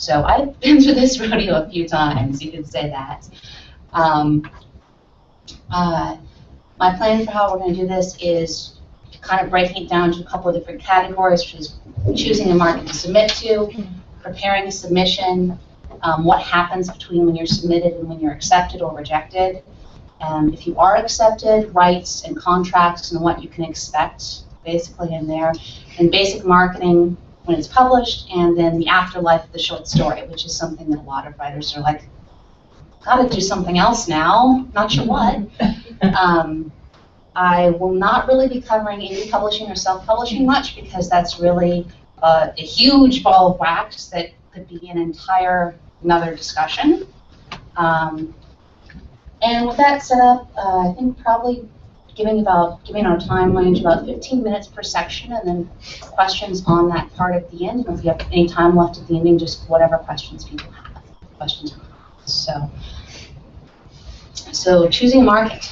So I've been through this rodeo a few times, you could say that. My plan for how we're going to do this is kind of breaking it down to a couple of different categories, which is choosing a market to submit to, preparing a submission, what happens between when you're submitted and when you're accepted or rejected. If you are accepted, rights and contracts and what you can expect basically in there, and basic marketing when it's published, and then the afterlife of the short story, which is something that a lot of writers are like, gotta do something else now, not sure what. I will not really be covering indie publishing or self-publishing much because that's really a huge ball of wax that could be an entire another discussion. And with that set up, I think probably giving our time range about 15 minutes per section, and then questions on that part at the end. And if you have any time left at the ending, just whatever questions people have. Questions. So choosing a market.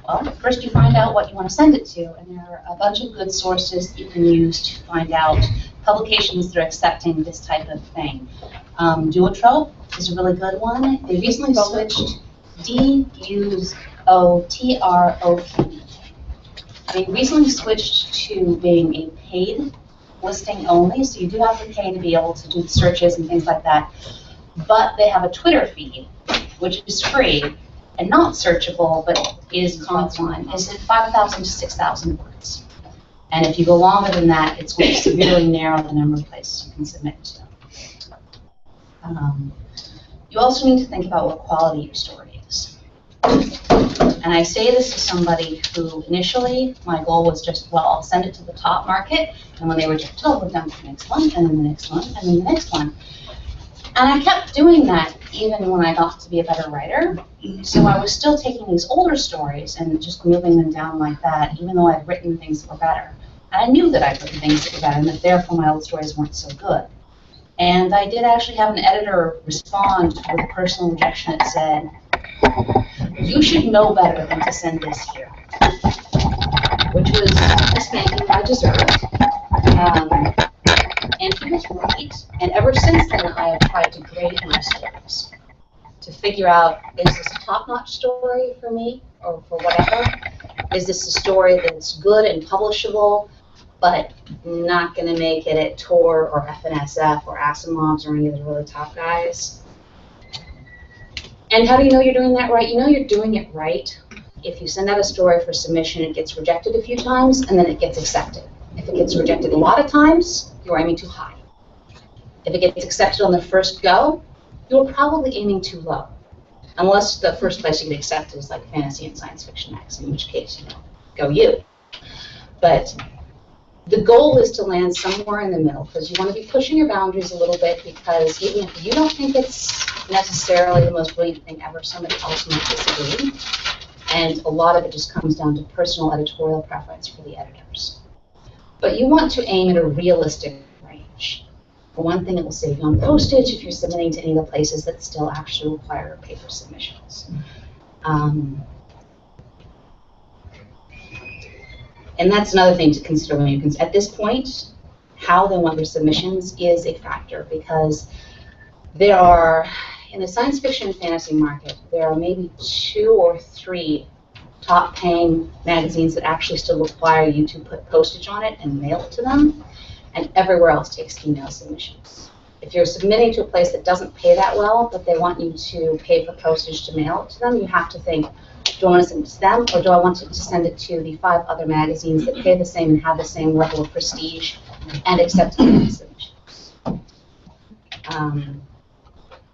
Well, first you find out what you want to send it to, and there are a bunch of good sources that you can use to find out publications that are accepting this type of thing. Duotrope is a really good one. They recently switched D-U-O-T-R-O-P. They recently switched to being a paid listing only, so you do have to pay to be able to do the searches and things like that. But they have a Twitter feed, which is free and not searchable, but is confined. Is it 5,000 to 6,000 words? And if you go longer than that, it's going to severely narrow the number of places you can submit to. You also need to think about what quality your story is. And I say this to somebody who initially, my goal was just, well, I'll send it to the top market, and when they reject it, I'll go down to the next one, and then the next one, and then the next one. And I kept doing that even when I got to be a better writer. So I was still taking these older stories and just moving them down like that, even though I'd written things that were better. And I knew that I'd written things that were better, and that therefore my old stories weren't so good. And I did actually have an editor respond with a personal rejection that said, "You should know better than to send this here," which was a spanking I deserved. And he was right. And ever since then, I have tried to grade my stories to figure out, is this a top-notch story for me or for whatever? Is this a story that's good and publishable, but not going to make it at Tor or FNSF or Asimov's or any of the really top guys? And how do you know you're doing that right? You know you're doing it right if you send out a story for submission, it gets rejected a few times, and then it gets accepted. If it gets rejected a lot of times, you're aiming too high. If it gets accepted on the first go, you're probably aiming too low. Unless the first place you get accepted is like fantasy and science fiction magazine, in which case, you know, go you. But the goal is to land somewhere in the middle, because you want to be pushing your boundaries a little bit, because even if you don't think it's necessarily the most brilliant thing ever, somebody else might disagree. And a lot of it just comes down to personal editorial preference for the editors. But you want to aim at a realistic range. For one thing, it will save you on postage if you're submitting to any of the places that still actually require paper submissions. And that's another thing to consider when you consider. At this point, how they want their submissions is a factor, because there are, in the science fiction and fantasy market, there are maybe 2 or 3 top-paying magazines that actually still require you to put postage on it and mail it to them, and everywhere else takes email submissions. If you're submitting to a place that doesn't pay that well, but they want you to pay for postage to mail it to them, you have to think, do I want to send it to them, or do I want to send it to the 5 other magazines that pay the same and have the same level of prestige and accept email submissions?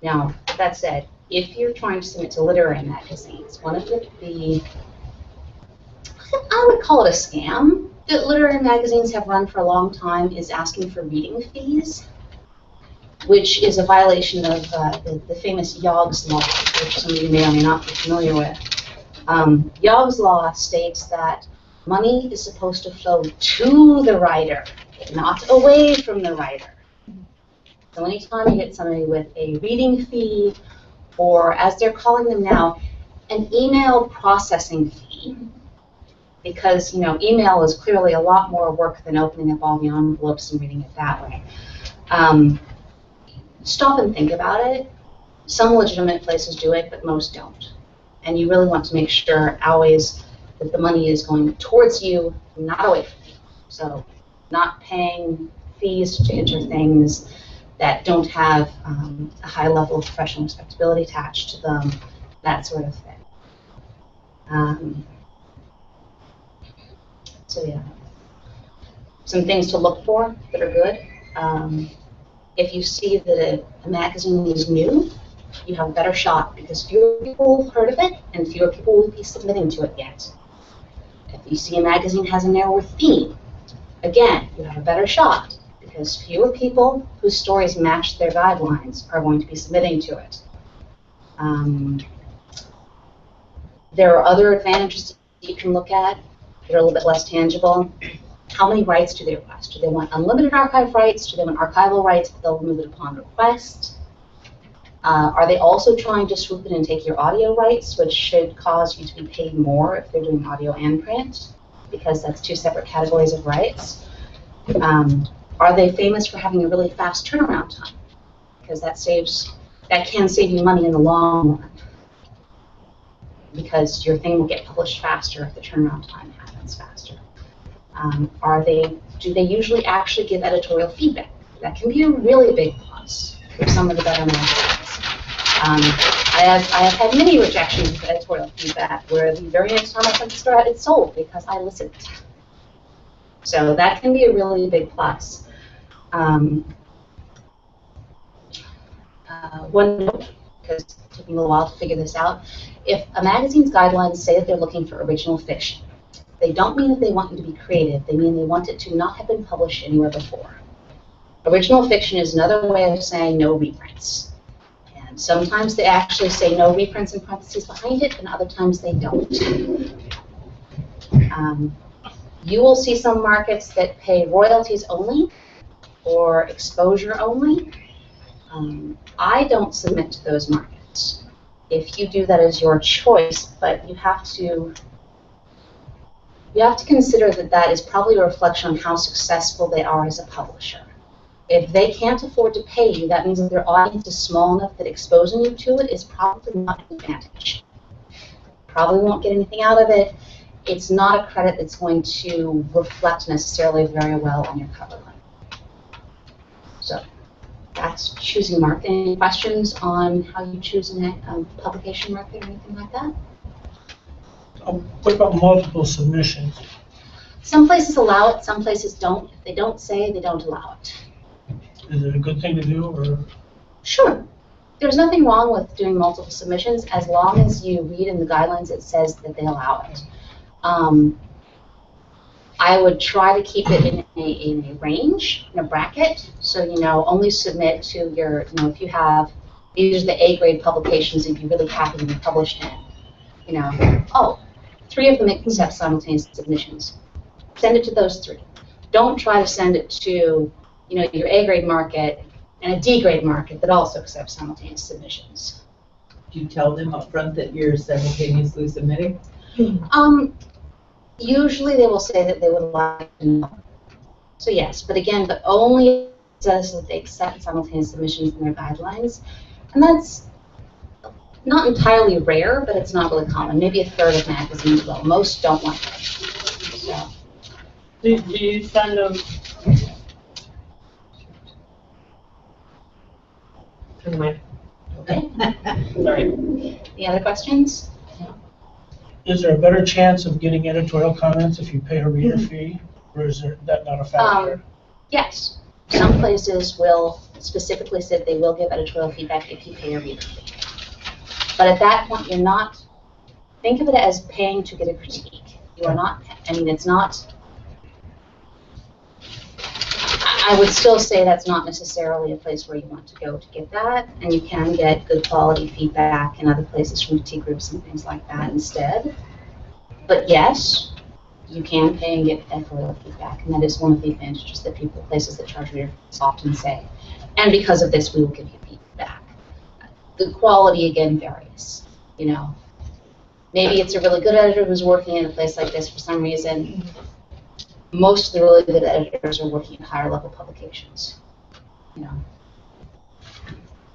Now, that said, if you're trying to submit to literary magazines, one of the I would call it a scam that literary magazines have run for a long time is asking for reading fees, which is a violation of the famous Yogg's Law, which some of you may or may not be familiar with. Yogg's Law states that money is supposed to flow to the writer, not away from the writer. So anytime you get somebody with a reading fee, or as they're calling them now, an email processing fee, because email is clearly a lot more work than opening up all the envelopes and reading it that way. stop and think about it. Some legitimate places do it, but most don't. And you really want to make sure always that the money is going towards you, not away from you. So not paying fees to enter things that don't have a high level of professional respectability attached to them, that sort of thing. So yeah, some things to look for that are good. If you see that a magazine is new, you have a better shot because fewer people have heard of it and fewer people will be submitting to it yet. If you see a magazine has a narrower theme, again, you have a better shot because fewer people whose stories match their guidelines are going to be submitting to it. There are other advantages that you can look at that are a little bit less tangible. How many rights do they request? Do they want unlimited archive rights? Do they want archival rights, but they'll remove it upon request? Are they also trying to swoop in and take your audio rights, which should cause you to be paid more if they're doing audio and print, because that's two separate categories of rights? Are they famous for having a really fast turnaround time? Because that can save you money in the long run, because your thing will get published faster if the turnaround time happens faster. Do they usually actually give editorial feedback? That can be a really big plus for some of the better magazines. I have had many rejections of editorial feedback where the very next time I sent the story out, it's sold because I listened. So that can be a really big plus. One note, because it took me a little while to figure this out, if a magazine's guidelines say that they're looking for original fiction, they don't mean that they want you to be creative, they mean they want it to not have been published anywhere before. Original fiction is another way of saying no reprints. And sometimes they actually say no reprints in parentheses behind it, and other times they don't. You will see some markets that pay royalties only or exposure only. I don't submit to those markets. If you do, that is your choice, but you have to consider that that is probably a reflection on how successful they are as a publisher. If they can't afford to pay you, that means that their audience is small enough that exposing you to it is probably not an advantage. Probably won't get anything out of it. It's not a credit that's going to reflect necessarily very well on your cover line. So that's choosing market. Any questions on how you choose a publication market or anything like that? What about multiple submissions? Some places allow it, some places don't. If they don't say, they don't allow it. Is it a good thing to do, or? Sure. There's nothing wrong with doing multiple submissions as long as you read in the guidelines it says that they allow it. I would try to keep it in a range, in a bracket, so only submit to your, if you have, these are the A-grade publications you'd be really happy to be published in. 3 of them accept simultaneous submissions. Send it to those 3. Don't try to send it to, your A-grade market and a D-grade market that also accepts simultaneous submissions. Do you tell them up front that you're simultaneously submitting? Usually they will say that they would like to know. So yes, but again, but only says that they accept simultaneous submissions in their guidelines. And that's not entirely rare, but it's not really common. Maybe a third of magazines will. Most don't want it. So. Do you send them? Anyway. Okay. Sorry. Any other questions? Is there a better chance of getting editorial comments if you pay a reader fee, or is that not a factor? Yes. Some places will specifically say that they will give editorial feedback if you pay a reader fee. But at that point, you're not, think of it as paying to get a critique. You are not, it's not, I would still say that's not necessarily a place where you want to go to get that, and you can get good quality feedback in other places from critique groups and things like that instead. But yes, you can pay and get editorial feedback, and that is one of the advantages that places that charge readers often say. And because of this, we will give you feedback. The quality, again, varies. Maybe it's a really good editor who's working in a place like this for some reason. Most of the really good editors are working in higher level publications.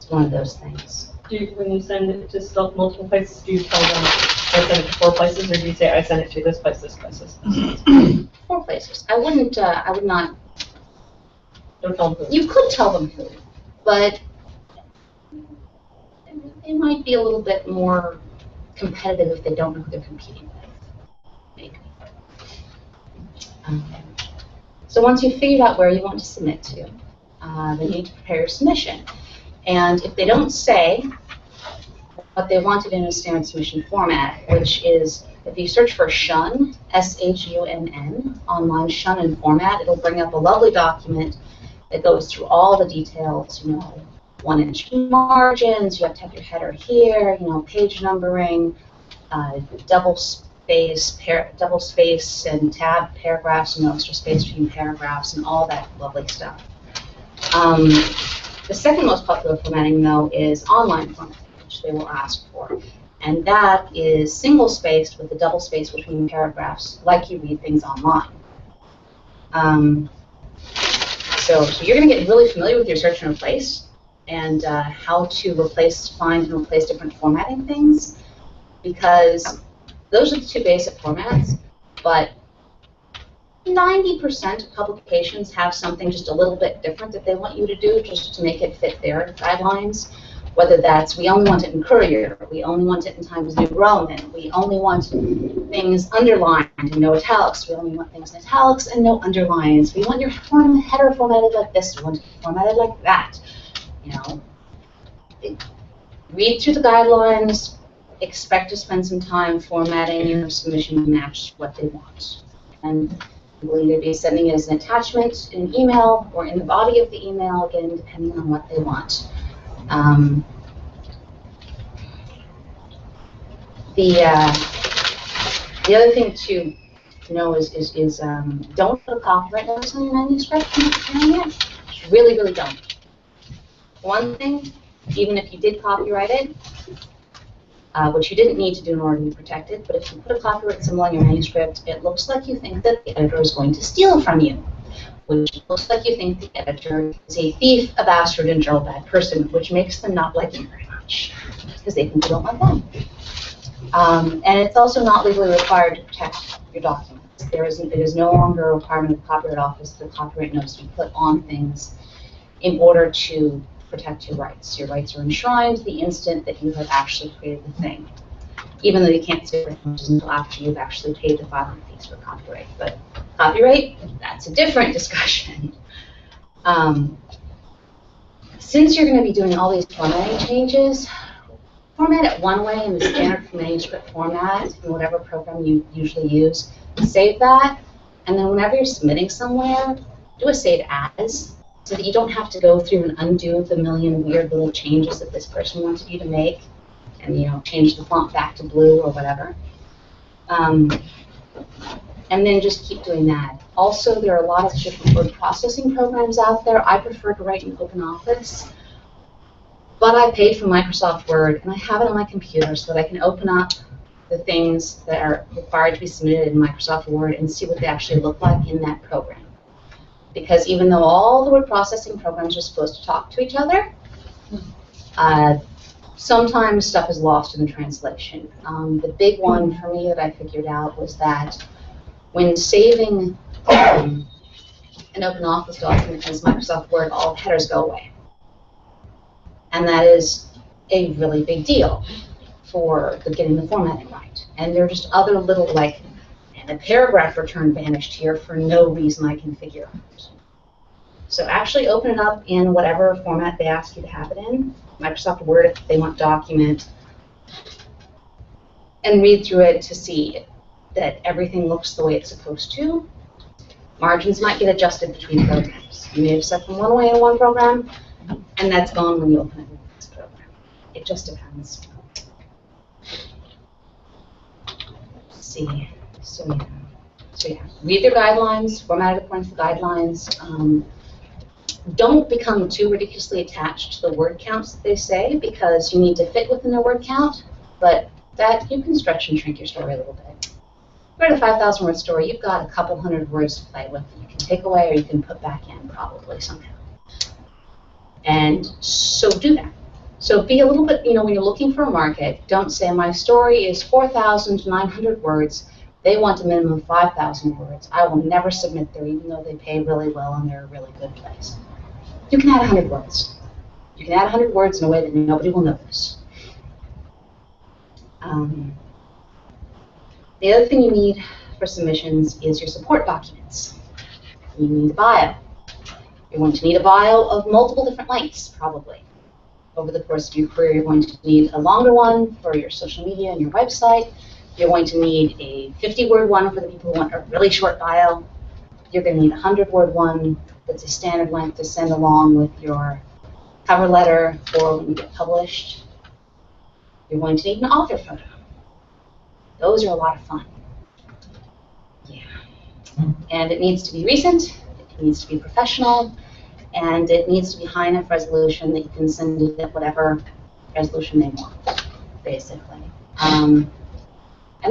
It's one of those things. When you send it to multiple places, do you tell them I send it to 4 places, or do you say I send it to this place, this place, this place? 4 places. I would not, Don't tell them who. you could tell them who, but they might be a little bit more competitive if they don't know who they're competing with. Maybe. So once you've figured out where you want to submit to, then you need to prepare your submission. And if they don't say what they want to do in a standard submission format, which is, if you search for SHUNN, S-H-U-N-N, online SHUNN format, it'll bring up a lovely document that goes through all the details, 1-inch margins, you have to have your header here, page numbering, double space and tab paragraphs, extra space between paragraphs, and all that lovely stuff. The second most popular formatting, though, is online formatting, which they will ask for. And that is single-spaced with a double space between paragraphs, like you read things online. So you're going to get really familiar with your search and replace, and how to find and replace different formatting things, because those are the 2 basic formats, but 90% of publications have something just a little bit different that they want you to do just to make it fit their guidelines. Whether that's, we only want it in Courier, we only want it in Times New Roman, we only want things underlined and no italics, we only want things in italics and no underlines, we want your header formatted like this, we want it formatted like that. Read through the guidelines, expect to spend some time formatting your submission to match what they want. And we'll either be sending it as an attachment in an email or in the body of the email, again, depending on what they want. The other thing to know is don't put a copyright notice on your manuscript when you're preparing it. Really, really don't. One thing, even if you did copyright it, which you didn't need to do in order to be protected, but if you put a copyright symbol on your manuscript, it looks like you think that the editor is going to steal from you, which looks like you think the editor is a thief, a bastard, and a bad person, which makes them not like you very much, because they think you don't like them. And it's also not legally required to protect your documents. It is no longer a requirement of the Copyright Office that the copyright notice be put on things in order to protect your rights. Your rights are enshrined the instant that you have actually created the thing, even though you can't say it until after you've actually paid the filing fees for copyright. But copyright, that's a different discussion. Since you're going to be doing all these formatting changes, format it one way in the standard manuscript format in whatever program you usually use. Save that, and then whenever you're submitting somewhere, do a save as, so that you don't have to go through and undo the million weird little changes that this person wanted you to make, and change the font back to blue or whatever. And then just keep doing that. Also, there are a lot of different word processing programs out there. I prefer to write in OpenOffice, but I paid for Microsoft Word, and I have it on my computer so that I can open up the things that are required to be submitted in Microsoft Word and see what they actually look like in that program. Because even though all the word processing programs are supposed to talk to each other, sometimes stuff is lost in the translation. The big one for me that I figured out was that when saving an OpenOffice document as Microsoft Word, all headers go away. And that is a really big deal for getting the formatting right. And there are just other little, like, and a paragraph return vanished here for no reason I can figure out. So actually open it up in whatever format they ask you to have it in. Microsoft Word if they want document, and read through it to see that everything looks the way it's supposed to. Margins might get adjusted between programs. You may have set them one way in one program, and that's gone when you open it in the next program. It just depends. Let's see. So yeah, read their guidelines, format it according to the guidelines. Don't become too ridiculously attached to the word counts that they say, because you need to fit within their word count, but that you can stretch and shrink your story a little bit. If you're at a 5,000 word story, you've got a couple hundred words to play with that you can take away or you can put back in probably somehow. And so do that. So be a little bit, when you're looking for a market, don't say my story is 4,900 words. They want a minimum of 5,000 words. I will never submit there, even though they pay really well and they're a really good place. You can add 100 words. You can add 100 words in a way that nobody will notice. The other thing you need for submissions is your support documents. You need a bio. You're going to need a bio of multiple different lengths, probably. Over the course of your career, you're going to need a longer one for your social media and your website. You're going to need a 50-word one for the people who want a really short bio. You're going to need a 100-word one that's a standard length to send along with your cover letter or when you get published. You're going to need an author photo. Those are a lot of fun. Yeah. And it needs to be recent, it needs to be professional, and it needs to be high enough resolution that you can send it at whatever resolution they want, basically. And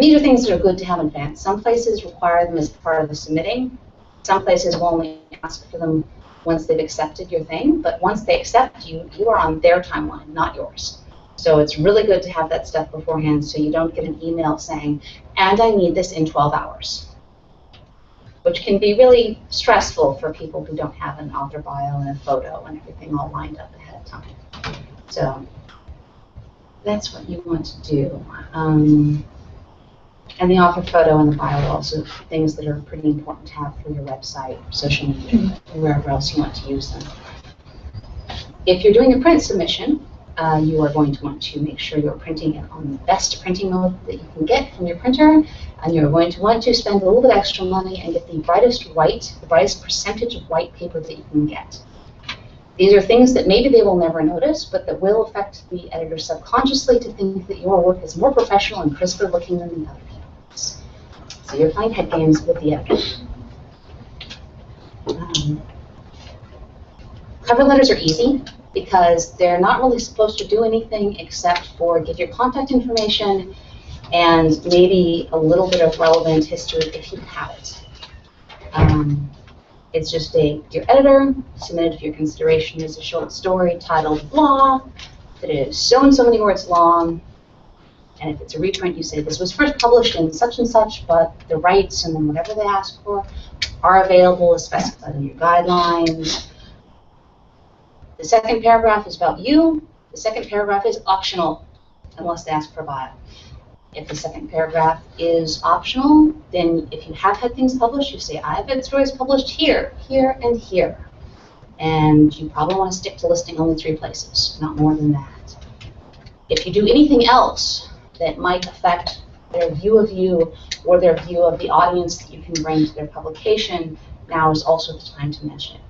these are things that are good to have in advance. Some places require them as part of the submitting. Some places will only ask for them once they've accepted your thing, but once they accept you, you are on their timeline, not yours. So it's really good to have that stuff beforehand so you don't get an email saying, and I need this in 12 hours, which can be really stressful for people who don't have an author bio and a photo and everything all lined up ahead of time. So that's what you want to do. And the author photo and the bio are also things that are pretty important to have for your website, social media, or wherever else you want to use them. If you're doing a print submission, you are going to want to make sure you're printing it on the best printing mode that you can get from your printer, and you're going to want to spend a little bit extra money and get the brightest white, the brightest percentage of white paper that you can get. These are things that maybe they will never notice, but that will affect the editor subconsciously to think that your work is more professional and crisper looking than the other people's. So you're playing head games with the editor. Cover letters are easy because they're not really supposed to do anything except for give your contact information and maybe a little bit of relevant history if you have it. It's just a dear editor, submitted for your consideration as a short story titled blah, that is so and so many words long, and if it's a reprint, you say this was first published in such and such, but the rights and then whatever they ask for are available as specified in your guidelines. The second paragraph is about you. The second paragraph is optional, unless they ask for a bio. If the second paragraph is optional, then if you have had things published, you say, I have had stories published here, here, and here. And you probably want to stick to listing only 3 places, not more than that. If you do anything else that might affect their view of you or their view of the audience that you can bring to their publication, now is also the time to mention it.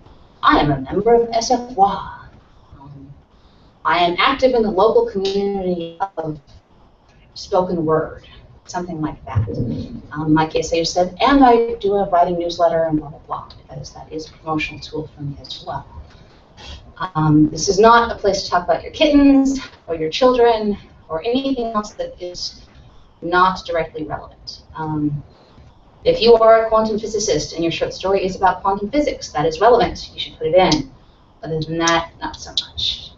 I am a member of SFY. I am active in the local community of spoken word, something like that. Like I said, and I do a writing newsletter and blah, blah, blah, because that is a promotional tool for me as well. This is not a place to talk about your kittens or your children or anything else that is not directly relevant. If you are a quantum physicist and your short story is about quantum physics, that is relevant. You should put it in. Other than that, not so much.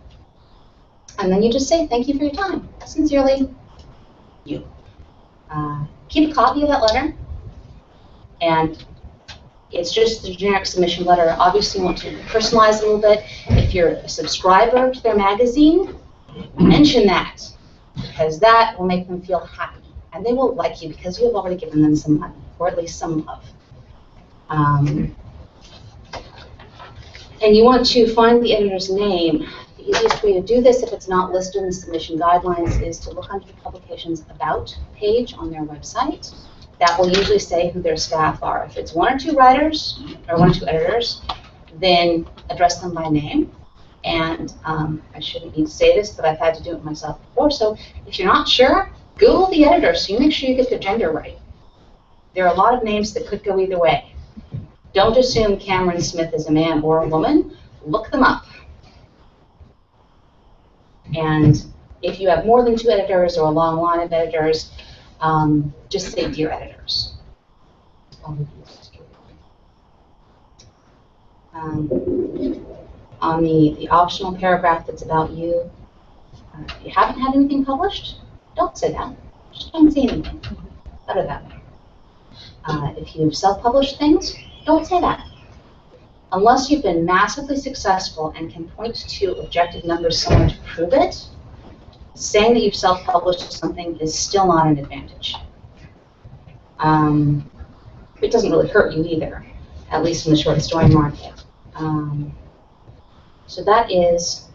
And then you just say, thank you for your time. Sincerely, you. Keep a copy of that letter. And it's just the generic submission letter. Obviously, you want to personalize a little bit. If you're a subscriber to their magazine, mention that, because that will make them feel happy. And they will like you because you have already given them some money, or at least some love. And you want to find the editor's name. The easiest way to do this, if it's not listed in the submission guidelines, is to look under the publication's About page on their website. That will usually say who their staff are. If it's 1 or 2 writers, or 1 or 2 editors, then address them by name. And I shouldn't need to say this, but I've had to do it myself before. So if you're not sure, Google the editor so you make sure you get the gender right. There are a lot of names that could go either way. Don't assume Cameron Smith is a man or a woman. Look them up. And if you have more than 2 editors or a long line of editors, just say dear editors. On the optional paragraph that's about you, If you haven't had anything published, don't say that. Just don't say anything. Better that way. If you've self-published things, don't say that. Unless you've been massively successful and can point to objective numbers somewhere to prove it, saying that you've self-published something is still not an advantage. It doesn't really hurt you either, at least in the short story market. So that is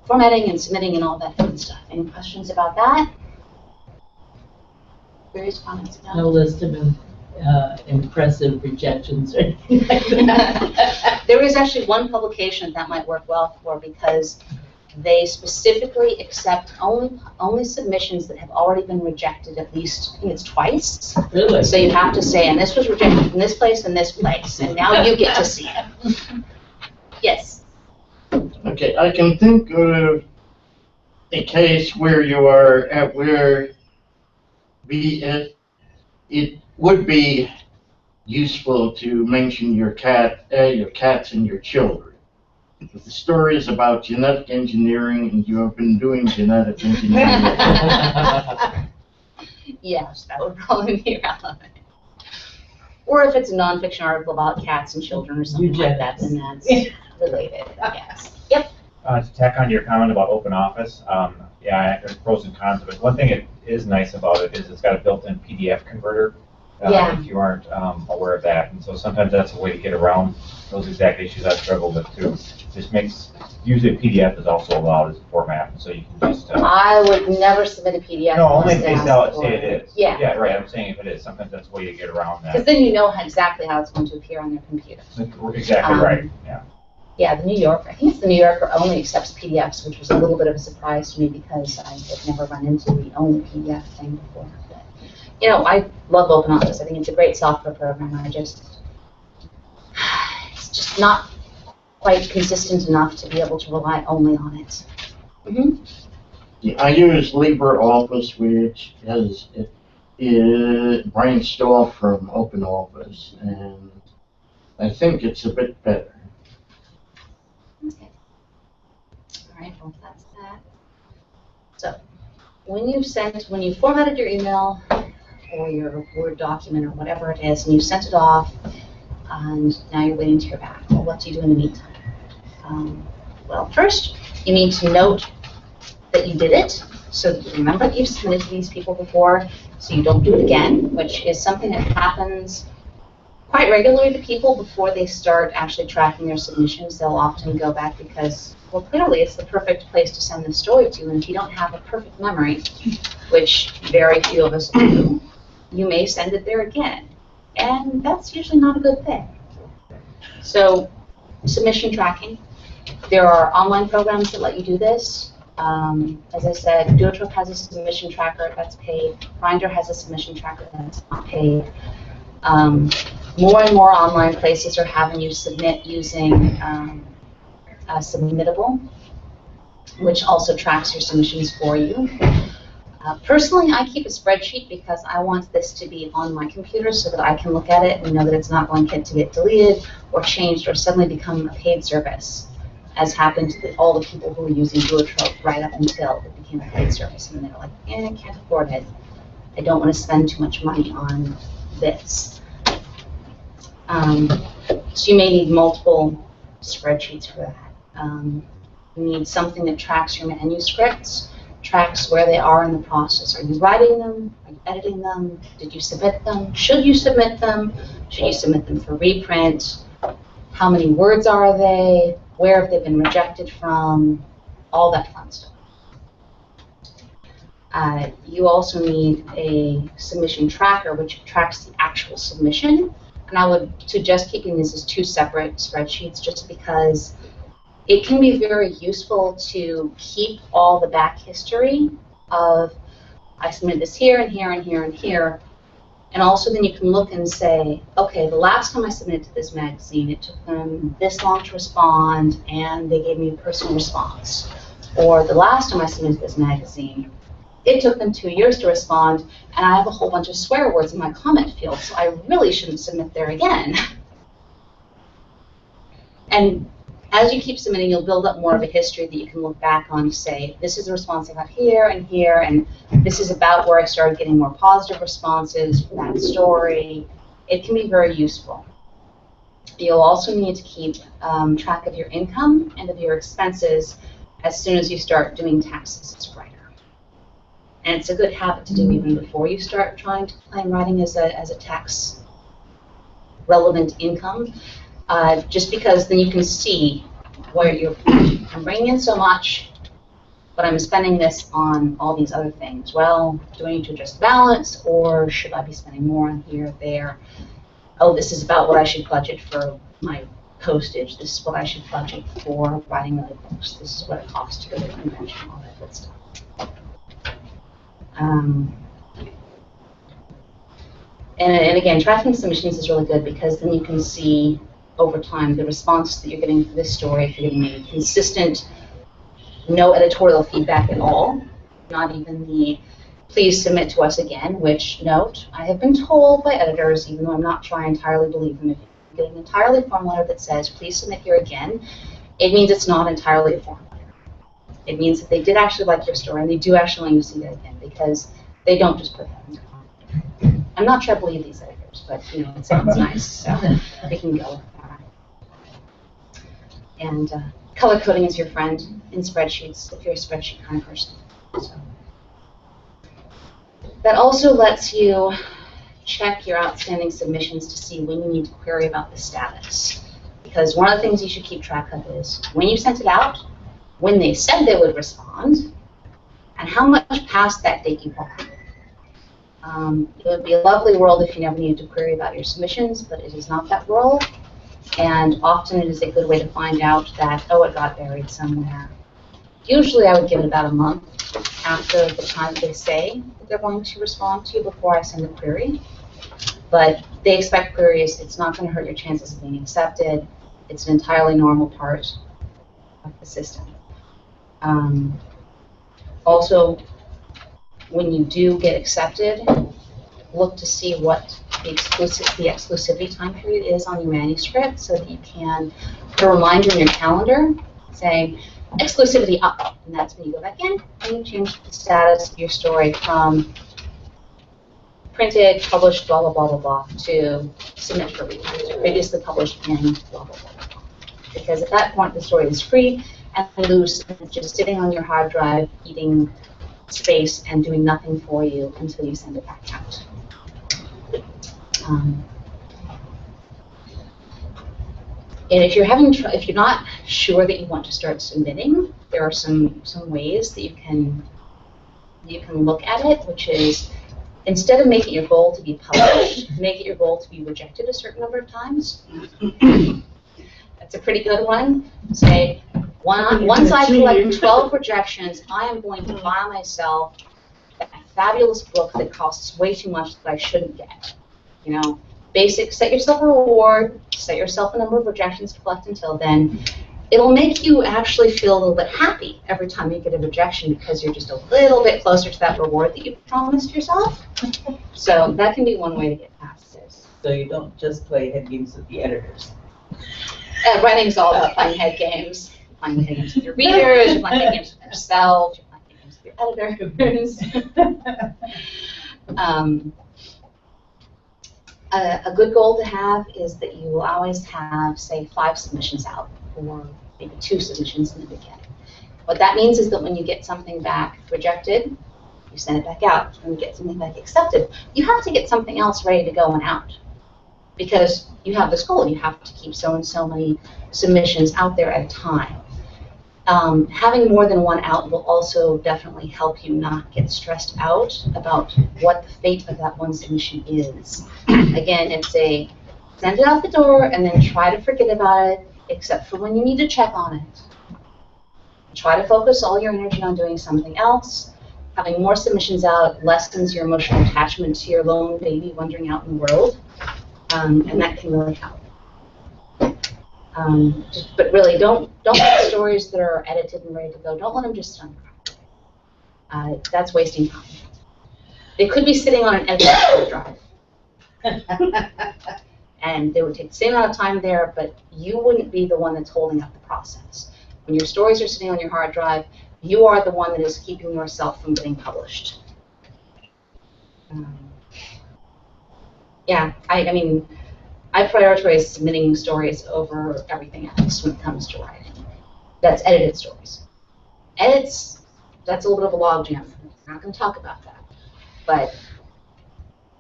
formatting and submitting and all that fun stuff. Any questions about that? Various comments about No list of impressive rejections or anything like that. There is actually one publication that might work well for, because they specifically accept only submissions that have already been rejected at least, I think it's twice. Really? So you have to say, and this was rejected in this place and this place, and now you get to see it. Yes. Okay, I can think of a case where you are at where it would be useful to mention your cats and your children. If the story is about genetic engineering and you have been doing genetic engineering. Yes, that would probably be relevant. Or if it's a nonfiction article about cats and children or something like that, then that's related, yes. Yep. To tack on your comment about open office, yeah, there's pros and cons of it. One thing it is nice about it is it's got a built-in PDF converter. Yeah. If you aren't aware of that, and so sometimes that's a way to get around those exact issues I've struggled with too. Just makes, usually a PDF is also allowed as a format, so you can just. I would never submit a PDF. No, only if unless they ask say it is. Yeah. Yeah, right. I'm saying if it is, sometimes that's a way to get around Because that. then you know exactly how it's going to appear on their computer. Exactly right. Yeah. Yeah, the New Yorker. I think it's the New Yorker only accepts PDFs, which was a little bit of a surprise to me because I had never run into the only PDF thing before. But, you know, I love OpenOffice. I think it's a great software program. It's just not quite consistent enough to be able to rely only on it. Mm-hmm. Yeah, I use LibreOffice, which is Brian Stahl from OpenOffice, and I think it's a bit better. Okay. All right, well, that's that. So, when you formatted your email or your Word document or whatever it is, and you sent it off, and now you're waiting to hear back. Well, what do you do in the meantime? Well, first, you need to note that you did it, so that you remember that you've submitted to these people before, so you don't do it again, which is something that happens quite regularly to people before they start actually tracking their submissions. They'll often go back because, well, clearly it's the perfect place to send the story to, and if you don't have a perfect memory, which very few of us do, you may send it there again, and that's usually not a good thing. So, submission tracking. There are online programs that let you do this. As I said, Duotrope has a submission tracker that's paid. Grindr has a submission tracker that's not paid. More and more online places are having you submit using Submittable, which also tracks your submissions for you. Personally, I keep a spreadsheet because I want this to be on my computer so that I can look at it and know that it's not going to get deleted or changed or suddenly become a paid service, as happened to all the people who were using Duotrope right up until it became a paid service. And they're like, I can't afford it. I don't want to spend too much money on this. So you may need multiple spreadsheets for that. You need something that tracks your manuscripts, tracks where they are in the process. Are you writing them? Are you editing them? Did you submit them? Should you submit them? Should you submit them for reprint? How many words are they? Where have they been rejected from? All that fun stuff. You also need a submission tracker, which tracks the actual submission. And I would suggest keeping these as two separate spreadsheets just because it can be very useful to keep all the back history of, I submitted this here and here and here and here. And also then you can look and say, okay, the last time I submitted to this magazine, it took them this long to respond, and they gave me a personal response. Or the last time I submitted to this magazine, it took them 2 years to respond, and I have a whole bunch of swear words in my comment field, so I really shouldn't submit there again. And as you keep submitting, you'll build up more of a history that you can look back on to say, this is the response I got here, and this is about where I started getting more positive responses for that story. It can be very useful. You'll also need to keep track of your income and of your expenses as soon as you start doing taxes as a writer. And it's a good habit to do even before you start trying to claim writing as a tax relevant income, just because then you can see where I'm bringing in so much, but I'm spending this on all these other things. Well, do I need to adjust balance, or should I be spending more on here or there? Oh, this is about what I should budget for my postage. This is what I should budget for writing other books. This is what it costs to go to the convention, all that good stuff. And again, tracking submissions is really good because then you can see over time the response that you're getting for this story. If you're getting a consistent, no editorial feedback at all, not even the please submit to us again, which, note, I have been told by editors, even though I'm not sure I entirely believe them, if you get an entirely form letter that says please submit here again, it means it's not entirely a form letter. It means that they did actually like your story and they do actually want you to see that again, because they don't just put that in their form. I'm not sure I believe these editors, but you know, it sounds nice, so we can go with that. And color coding is your friend in spreadsheets if you're a spreadsheet kind of person. So. That also lets you check your outstanding submissions to see when you need to query about the status. Because one of the things you should keep track of is when you sent it out, when they said they would respond, and how much past that date you are. It would be a lovely world if you never needed to query about your submissions, but it is not that world. And often it is a good way to find out that, oh, it got buried somewhere. Usually I would give it about a month after the time they say that they're going to respond to you before I send the query. But they expect queries. It's not going to hurt your chances of being accepted. It's an entirely normal part of the system. Also, when you do get accepted, look to see what the exclusivity time period is on your manuscript so that you can put a reminder in your calendar saying exclusivity up, and that's when you go back in and you change the status of your story from printed, published, blah, blah, blah, blah, blah, to submit for review, previously published in blah, blah, blah, blah. Because at that point the story is free and loose and just sitting on your hard drive eating space and doing nothing for you until you send it back out. And if you're not sure that you want to start submitting, there are some ways that you can look at it, which is instead of making your goal to be published, make it your goal to be rejected a certain number of times. That's a pretty good one. Say, once I collect 12 rejections, I am going to buy myself a fabulous book that costs way too much that I shouldn't get. You know, basic, set yourself a reward, set yourself a number of rejections to collect until then. It'll make you actually feel a little bit happy every time you get a rejection because you're just a little bit closer to that reward that you promised yourself. So that can be one way to get past this. So you don't just play head games with the editors. Writing is all about playing head games. Playing head games with your readers, you're playing head games with yourself, you're playing head games with your editors. A good goal to have is that you will always have, say, 5 submissions out, or maybe 2 submissions in the beginning. What that means is that when you get something back rejected, you send it back out. When you get something back accepted, you have to get something else ready to go and out. Because you have this goal, you have to keep so and so many submissions out there at a time. Having more than one out will also definitely help you not get stressed out about what the fate of that one submission is. Again, it's a send it out the door and then try to forget about it, except for when you need to check on it. Try to focus all your energy on doing something else. Having more submissions out lessens your emotional attachment to your lone baby wandering out in the world, and that can really help. But really, don't let stories that are edited and ready to go, don't let them just sit on the drive. That's wasting time. They could be sitting on an edited drive. and they would take the same amount of time there, but you wouldn't be the one that's holding up the process. When your stories are sitting on your hard drive, you are the one that is keeping yourself from getting published. Yeah, I mean, I prioritize submitting stories over everything else when it comes to writing. That's edited stories. Edits, that's a little bit of a logjam. We're not going to talk about that. But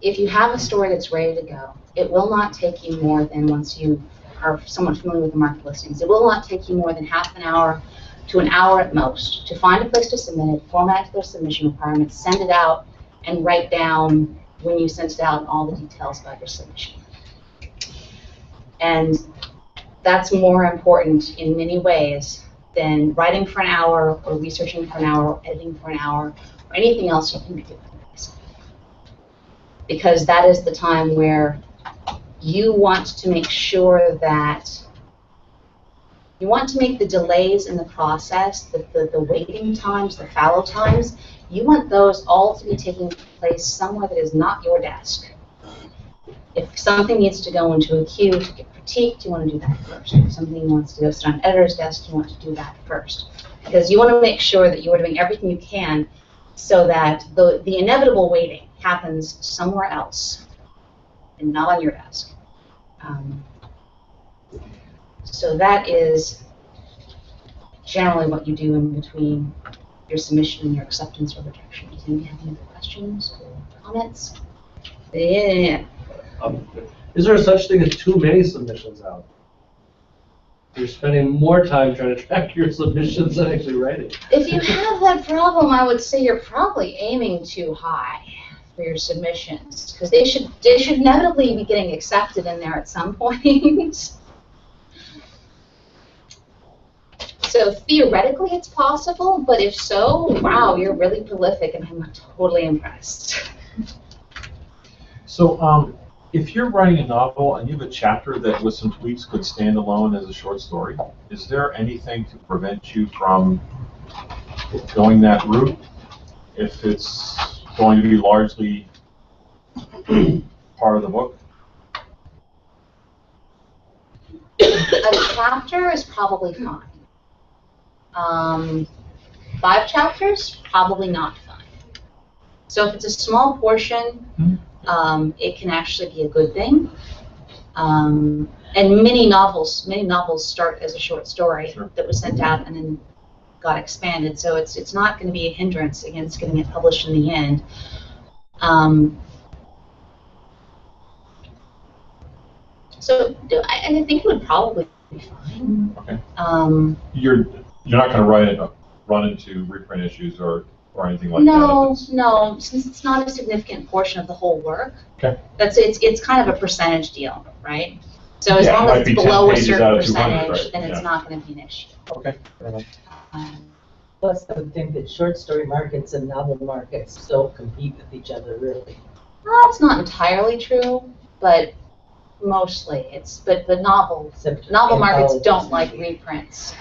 if you have a story that's ready to go, it will not take you more than, once you are somewhat familiar with the market listings, it will not take you more than half an hour to an hour at most to find a place to submit it, format their submission requirements, send it out, and write down when you sent it out and all the details about your submission. And that's more important in many ways than writing for an hour or researching for an hour or editing for an hour or anything else you can be doing. Because that is the time where you want to make sure that you want to make the delays in the process, the waiting times, the fallow times, you want those all to be taking place somewhere that is not your desk. If something needs to go into a queue to get critiqued, you want to do that first. If something wants to go sit on an editor's desk, you want to do that first. Because you want to make sure that you are doing everything you can so that the inevitable waiting happens somewhere else and not on your desk. So that is generally what you do in between your submission and your acceptance or rejection. Does anybody have any other questions or comments? Yeah. Is there such thing as too many submissions out? You're spending more time trying to track your submissions than actually writing. If you have that problem, I would say you're probably aiming too high for your submissions, because they should inevitably be getting accepted in there at some point. So theoretically, it's possible, but if so, wow, you're really prolific, and I'm totally impressed. So, if you're writing a novel and you have a chapter that with some tweaks could stand alone as a short story, is there anything to prevent you from going that route if it's going to be largely part of the book? A chapter is probably fine. 5 chapters, probably not fine. So if it's a small portion, it can actually be a good thing. And many novels start as a short story that was sent out and then got expanded. So it's not going to be a hindrance against getting it published in the end. So I think it would probably be fine. Okay. You're not going to run into reprint issues or anything like that? No, since it's not a significant portion of the whole work. Okay. It's kind of a percentage deal, right? So as long as it's below a certain percentage, then it's not going to be an issue. Okay. Plus, I would think that short story markets and novel markets don't compete with each other, really. That's not entirely true, but mostly but novel markets don't like reprints,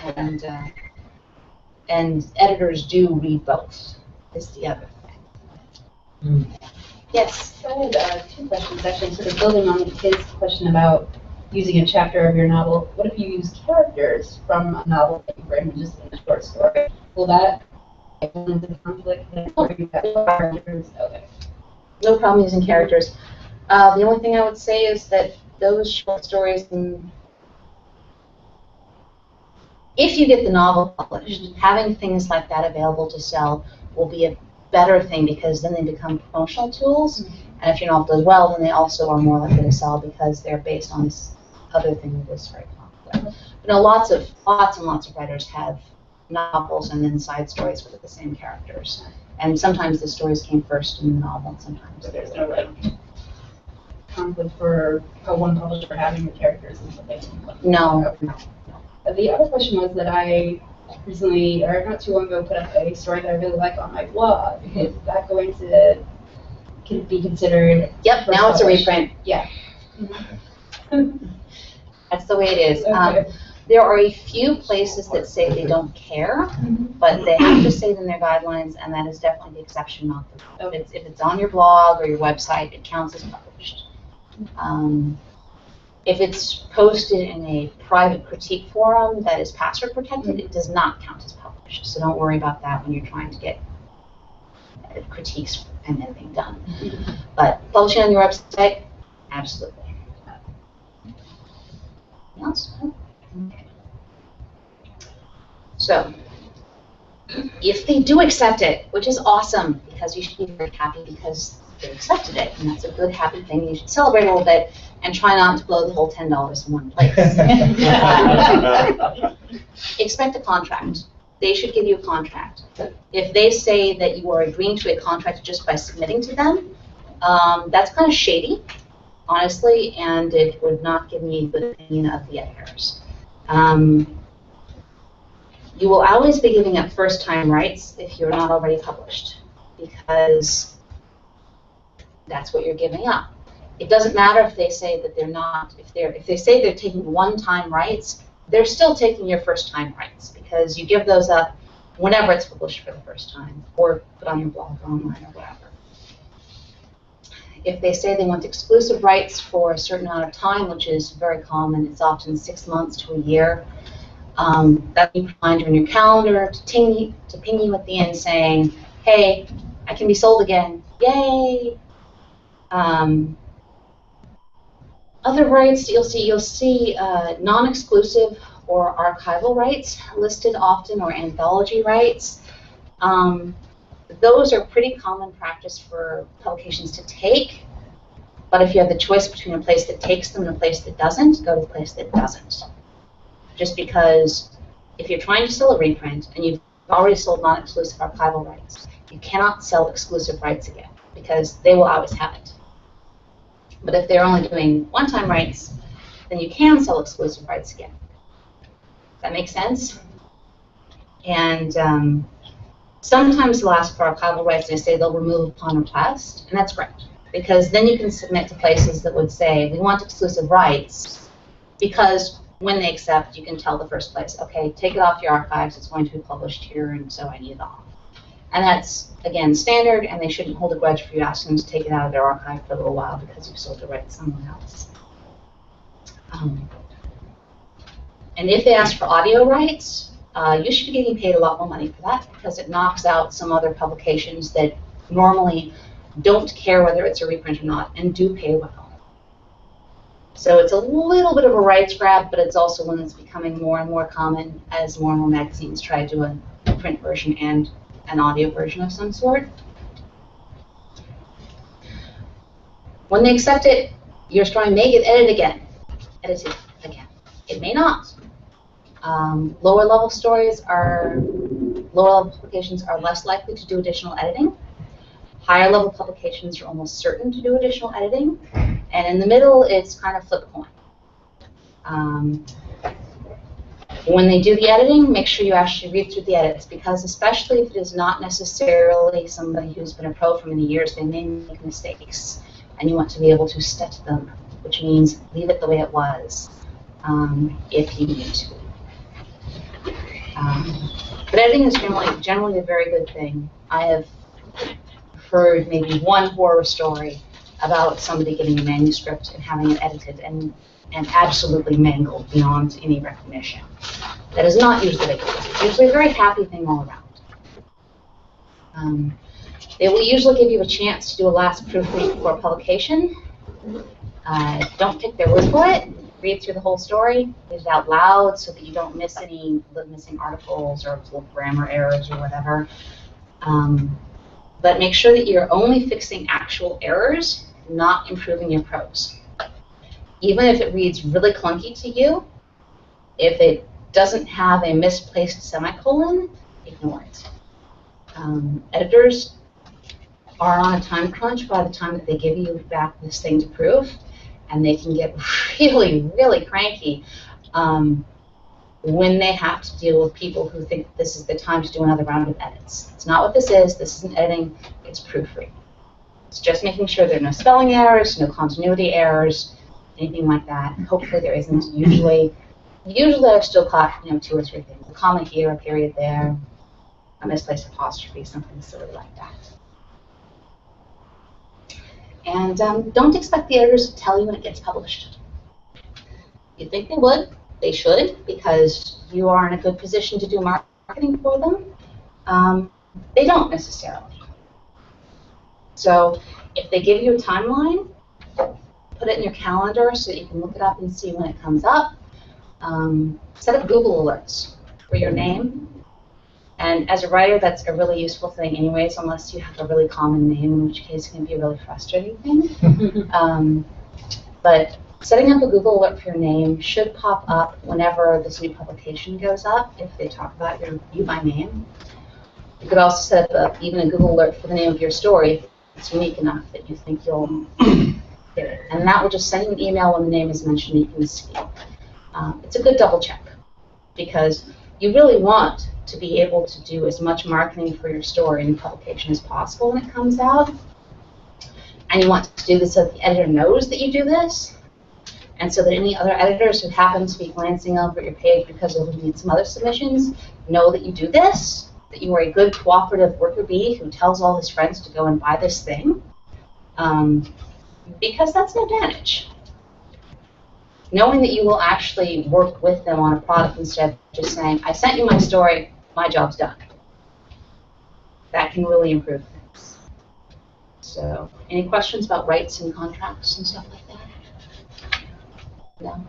and editors do read both. Is the other thing. Yes. So I had 2 questions, actually, sort of building on his question about using a chapter of your novel. What if you use characters from a novel that you've written just in a short story? Will that go into the conflict? Okay. No problem using characters. The only thing I would say is that those short stories, if you get the novel published, having things like that available to sell will be a better thing, because then they become promotional tools. And if your novel does well, then they also are more likely to sell because they're based on this other thing that is very popular. Lots and lots of writers have novels and then side stories with the same characters. And sometimes the stories came first in the novel, and sometimes There's no conflict for one publisher having the characters and something. No. The other question was that I recently, or not too long ago, put up a story that I really like on my blog. Is that going to be considered? Yep, now it's a reprint. Yeah. That's the way it is. Okay. There are a few places that say they don't care, but they have to say it in their guidelines, and that is definitely the exception, not the rule. If it's on your blog or your website, it counts as published. If it's posted in a private critique forum that is password protected, it does not count as published. So don't worry about that when you're trying to get critiques and anything done. But publishing on your website, absolutely. Anything else? Okay. So, if they do accept it, which is awesome, because you should be very happy because they accepted it, and that's a good, happy thing. You should celebrate a little bit and try not to blow the whole $10 in one place. Expect a contract. They should give you a contract. If they say that you are agreeing to a contract just by submitting to them, that's kind of shady, honestly, and it would not give me a good opinion of the editors. You will always be giving up first-time rights if you're not already published, because that's what you're giving up. It doesn't matter if they say that they're not, if they say they're taking one-time rights, they're still taking your first-time rights, because you give those up whenever it's published for the first time, or put on your blog online or whatever. If they say they want exclusive rights for a certain amount of time, which is very common, it's often 6 months to a year, that you reminder in your calendar to ping you at the end saying, hey, I can be sold again, yay! Other rights you'll see non-exclusive or archival rights listed often, or anthology rights. Those are pretty common practice for publications to take, but if you have the choice between a place that takes them and a place that doesn't, go to the place that doesn't. Just because if you're trying to sell a reprint and you've already sold non-exclusive archival rights, you cannot sell exclusive rights again, because they will always have it. But if they're only doing one-time rights, then you can sell exclusive rights again. Does that make sense? And sometimes they'll ask for archival rights, and they say they'll remove upon request, and that's great, because then you can submit to places that would say, we want exclusive rights, because when they accept, you can tell the first place, okay, take it off your archives, it's going to be published here, and so I need it off. And that's, again, standard, and they shouldn't hold a grudge for you asking them to take it out of their archive for a little while because you've sold the right to someone else. And if they ask for audio rights, you should be getting paid a lot more money for that, because it knocks out some other publications that normally don't care whether it's a reprint or not and do pay well. So it's a little bit of a rights grab, but it's also one that's becoming more and more common as more and more magazines try to do a print version and an audio version of some sort. When they accept it, your story may get edited again. It may not. Lower level publications are less likely to do additional editing. Higher level publications are almost certain to do additional editing. And in the middle, it's kind of flip a coin. When they do the editing, make sure you actually read through the edits, because especially if it is not necessarily somebody who's been a pro for many years, they may make mistakes, and you want to be able to set them, which means leave it the way it was, if you need to. But editing is generally a very good thing. I have heard maybe one horror story about somebody getting a manuscript and having it edited and absolutely mangled beyond any recognition. That is not usually the case. It's usually a very happy thing all around. They will usually give you a chance to do a last proofread before publication. Don't take their word for it. Read through the whole story. Read it out loud so that you don't miss any missing articles or little grammar errors or whatever. But make sure that you're only fixing actual errors, not improving your prose. Even if it reads really clunky to you, if it doesn't have a misplaced semicolon, ignore it. Editors are on a time crunch by the time that they give you back this thing to proof, and they can get really, really cranky when they have to deal with people who think this is the time to do another round of edits. It's not what this is. This isn't editing. It's proofreading. It's just making sure there are no spelling errors, no continuity errors, anything like that. Hopefully there isn't. Usually I've still caught 2 or 3 things. A comma here, a period there, a misplaced apostrophe, something silly like that. And don't expect the editors to tell you when it gets published. You'd think they would. They should, because you are in a good position to do marketing for them. They don't necessarily. So if they give you a timeline, put it in your calendar so that you can look it up and see when it comes up. Set up Google alerts for your name. And as a writer, that's a really useful thing anyways, unless you have a really common name, in which case it can be a really frustrating thing. But setting up a Google alert for your name should pop up whenever this new publication goes up, if they talk about you by name. You could also set up even a Google alert for the name of your story if it's unique enough that you think you'll get it. And that will just send you an email when the name is mentioned you can see. It's a good double check, because you really want to be able to do as much marketing for your story and publication as possible when it comes out. And you want to do this so that the editor knows that you do this, and so that any other editors who happen to be glancing over your page because they're looking at some other submissions know that you do this, that you are a good cooperative worker bee who tells all his friends to go and buy this thing, because that's an advantage. Knowing that you will actually work with them on a product instead of just saying, I sent you my story, my job's done. That can really improve things. So, any questions about rights and contracts and stuff like that? No?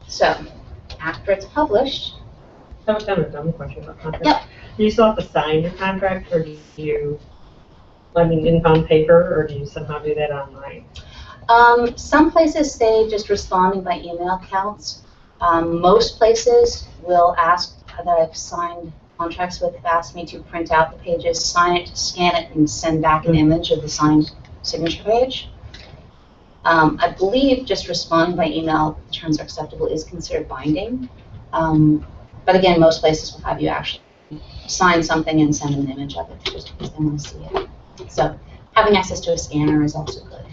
So, after it's published. I have a kind of dumb question about contract. Yep. Do you still have to sign your contract, or do you, in on paper, or do you somehow do that online? Some places say just responding by email counts. Most places will ask that I've signed contracts with, have asked me to print out the pages, sign it, scan it, and send back an image of the signed signature page. I believe just responding by email, terms are acceptable, is considered binding. But again, most places will have you actually sign something and send an image of it just because they want to see it. So having access to a scanner is also good.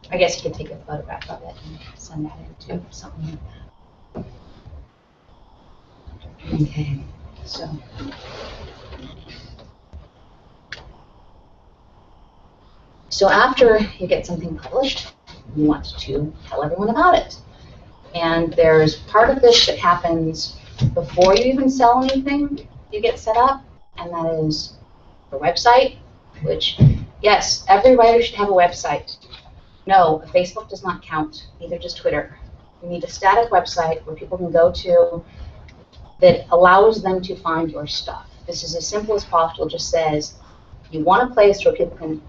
I guess you could take a photograph of it and send that in too, something like that. Okay, so after you get something published, you want to tell everyone about it. And there's part of this that happens before you even sell anything you get set up, and that is a website, which, yes, every writer should have a website. No, Facebook does not count, neither does Twitter. You need a static website where people can go to that allows them to find your stuff. This is as simple as possible. It just says you want a place where people can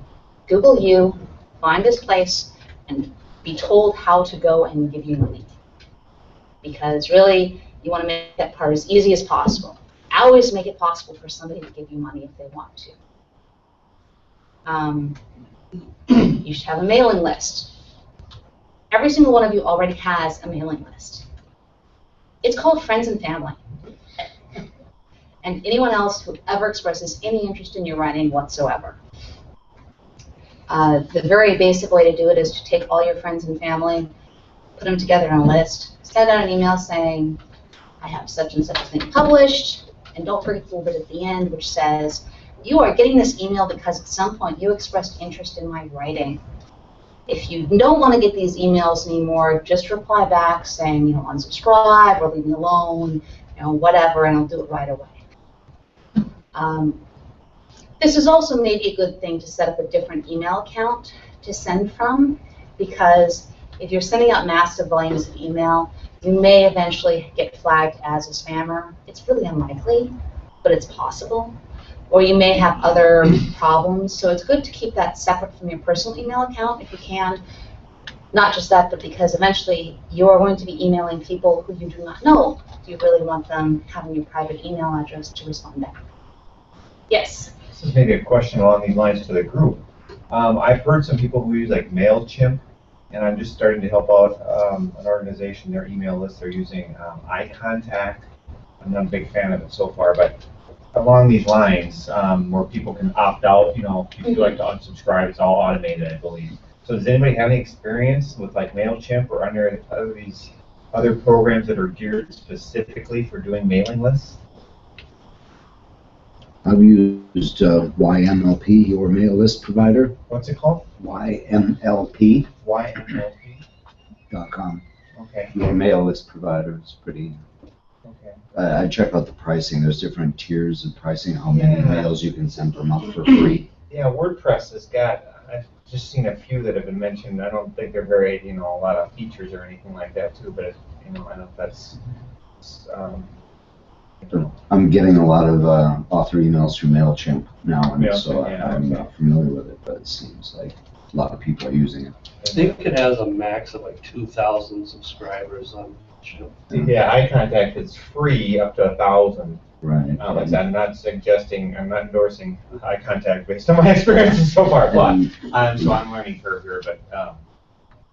Google you, find this place, and be told how to go and give you money. Because really, you want to make that part as easy as possible. Always make it possible for somebody to give you money if they want to. You should have a mailing list. Every single one of you already has a mailing list. It's called Friends and Family. And anyone else who ever expresses any interest in your writing whatsoever. The very basic way to do it is to take all your friends and family, put them together in a list, send out an email saying, I have such and such a thing published, and don't forget the little bit at the end which says, you are getting this email because at some point you expressed interest in my writing. If you don't want to get these emails anymore, just reply back saying, unsubscribe or leave me alone, whatever, and I'll do it right away. This is also maybe a good thing to set up a different email account to send from, because if you're sending out massive volumes of email, you may eventually get flagged as a spammer. It's really unlikely, but it's possible. Or you may have other problems, so it's good to keep that separate from your personal email account if you can. Not just that, but because eventually you're going to be emailing people who you do not know. Do you really want them having your private email address to respond back? Yes? This is maybe a question along these lines to the group. I've heard some people who use like MailChimp, and I'm just starting to help out an organization, their email list, they're using iContact. I'm not a big fan of it so far, but along these lines, where people can opt out, if you feel like to unsubscribe, it's all automated, I believe. So does anybody have any experience with like MailChimp or under these other programs that are geared specifically for doing mailing lists? I've used YMLP, your mail list provider, What's it called? YMLP.com. YMLP? Okay, Your mail list provider is pretty, okay. I check out the pricing. There's different tiers of pricing, how many Yeah. mails you can send per month for free. Yeah, WordPress has got, I've just seen a few that have been mentioned. I don't think they're very, a lot of features or anything like that too, but, I don't know if that's, I don't know. I'm getting a lot of author emails through MailChimp now, and so MailChimp, yeah, I'm okay. not familiar with it, but it seems like a lot of people are using it. I think it has a max of like 2,000 subscribers on YouTube. Yeah, iContact is free up to 1,000. Right. Like I said, I'm not endorsing iContact based on my experiences so far, but, so I'm learning curve here, but,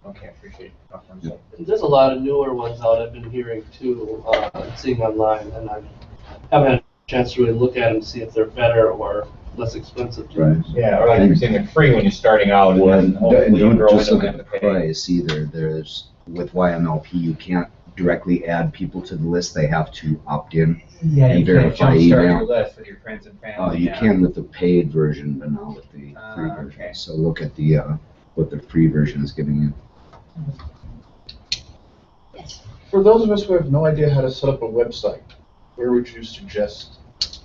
okay, appreciate it. There's a lot of newer ones out I've been hearing too, seeing online, and I haven't had a chance to really look at them, see if they're better or less expensive to Right. use. Yeah, or like you're saying, they're free when you're starting out, Well, and then hopefully you don't grow just into look it at and the have to pay. price either. There's, with YMLP, you can't directly add people to the list. They have to opt in. Yeah, and you can't verify jumpstart email. your list with your friends and family. You yeah. can with the paid version, but not with the free version. Okay. So look at the what the free version is giving you. Yes. For those of us who have no idea how to set up a website, where would you suggest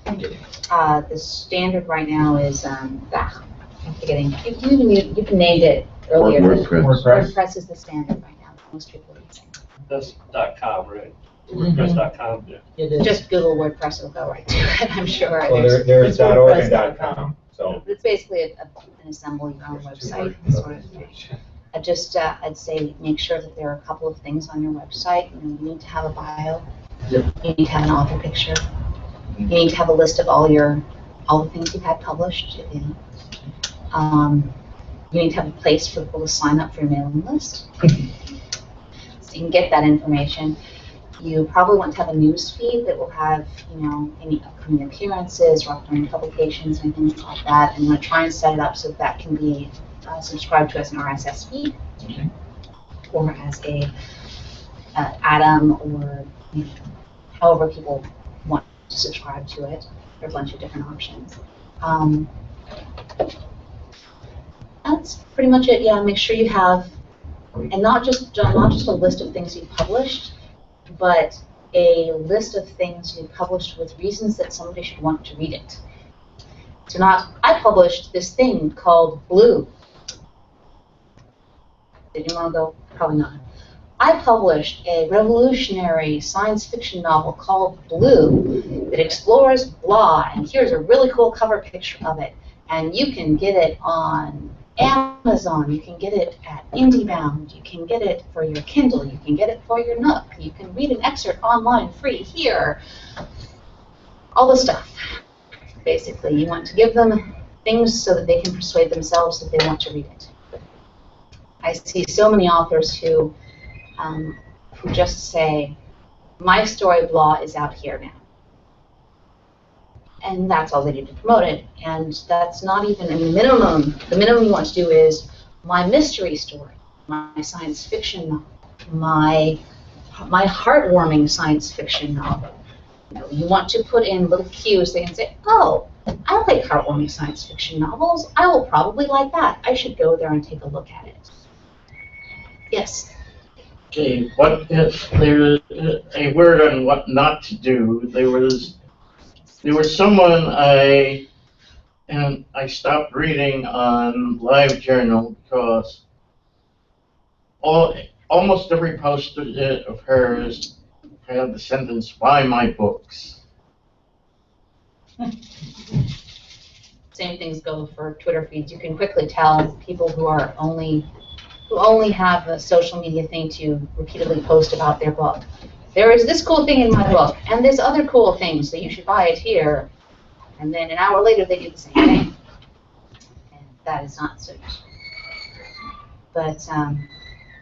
beginning? The standard right now is, I'm forgetting, you named it earlier. WordPress. WordPress is the standard right now, that most people are using. That's .com, right? WordPress.com. Yeah. It is. Just Google WordPress, will go right to it, I'm sure. Well, there's It's .org and WordPress.com. .com, so. It's basically an assembly your own there's two website, versions sort of thing. I'd say make sure that there are a couple of things on your website. You need to have a bio. Yep. You need to have an author picture. You need to have a list of all the things you've had published. You need to have a place for people to sign up for your mailing list. So you can get that information. You probably want to have a news feed that will have, any upcoming appearances or upcoming publications, anything like that. And you want to try and set it up so that can be subscribed to as an RSS feed, or as a Atom, or however people want to subscribe to it. There are a bunch of different options. That's pretty much it. Yeah, make sure you have, and not just a list of things you've published, but a list of things you've published with reasons that somebody should want to read it. So I published this thing called Blue. Did you want to go? Probably not. I published a revolutionary science fiction novel called Blue that explores blah, and here's a really cool cover picture of it. And you can get it on Amazon, you can get it at IndieBound, you can get it for your Kindle, you can get it for your Nook, you can read an excerpt online free here. All the stuff. Basically, you want to give them things so that they can persuade themselves that they want to read it. I see so many authors who just say, my story blah is out here now. And that's all they do to promote it. And that's not even, the minimum you want to do is my mystery story, my science fiction novel, my heartwarming science fiction novel. You want to put in little cues. They can say, oh, I like heartwarming science fiction novels. I will probably like that. I should go there and take a look at it. Yes. Okay, what if there's a word on what not to do? There was someone I stopped reading on LiveJournal because almost every post of hers had the sentence, buy my books. Same things go for Twitter feeds. You can quickly tell people who only have a social media thing to repeatedly post about their book. There is this cool thing in my book, and this other cool thing, so you should buy it here. And then an hour later, they do the same thing. And that is not so useful. But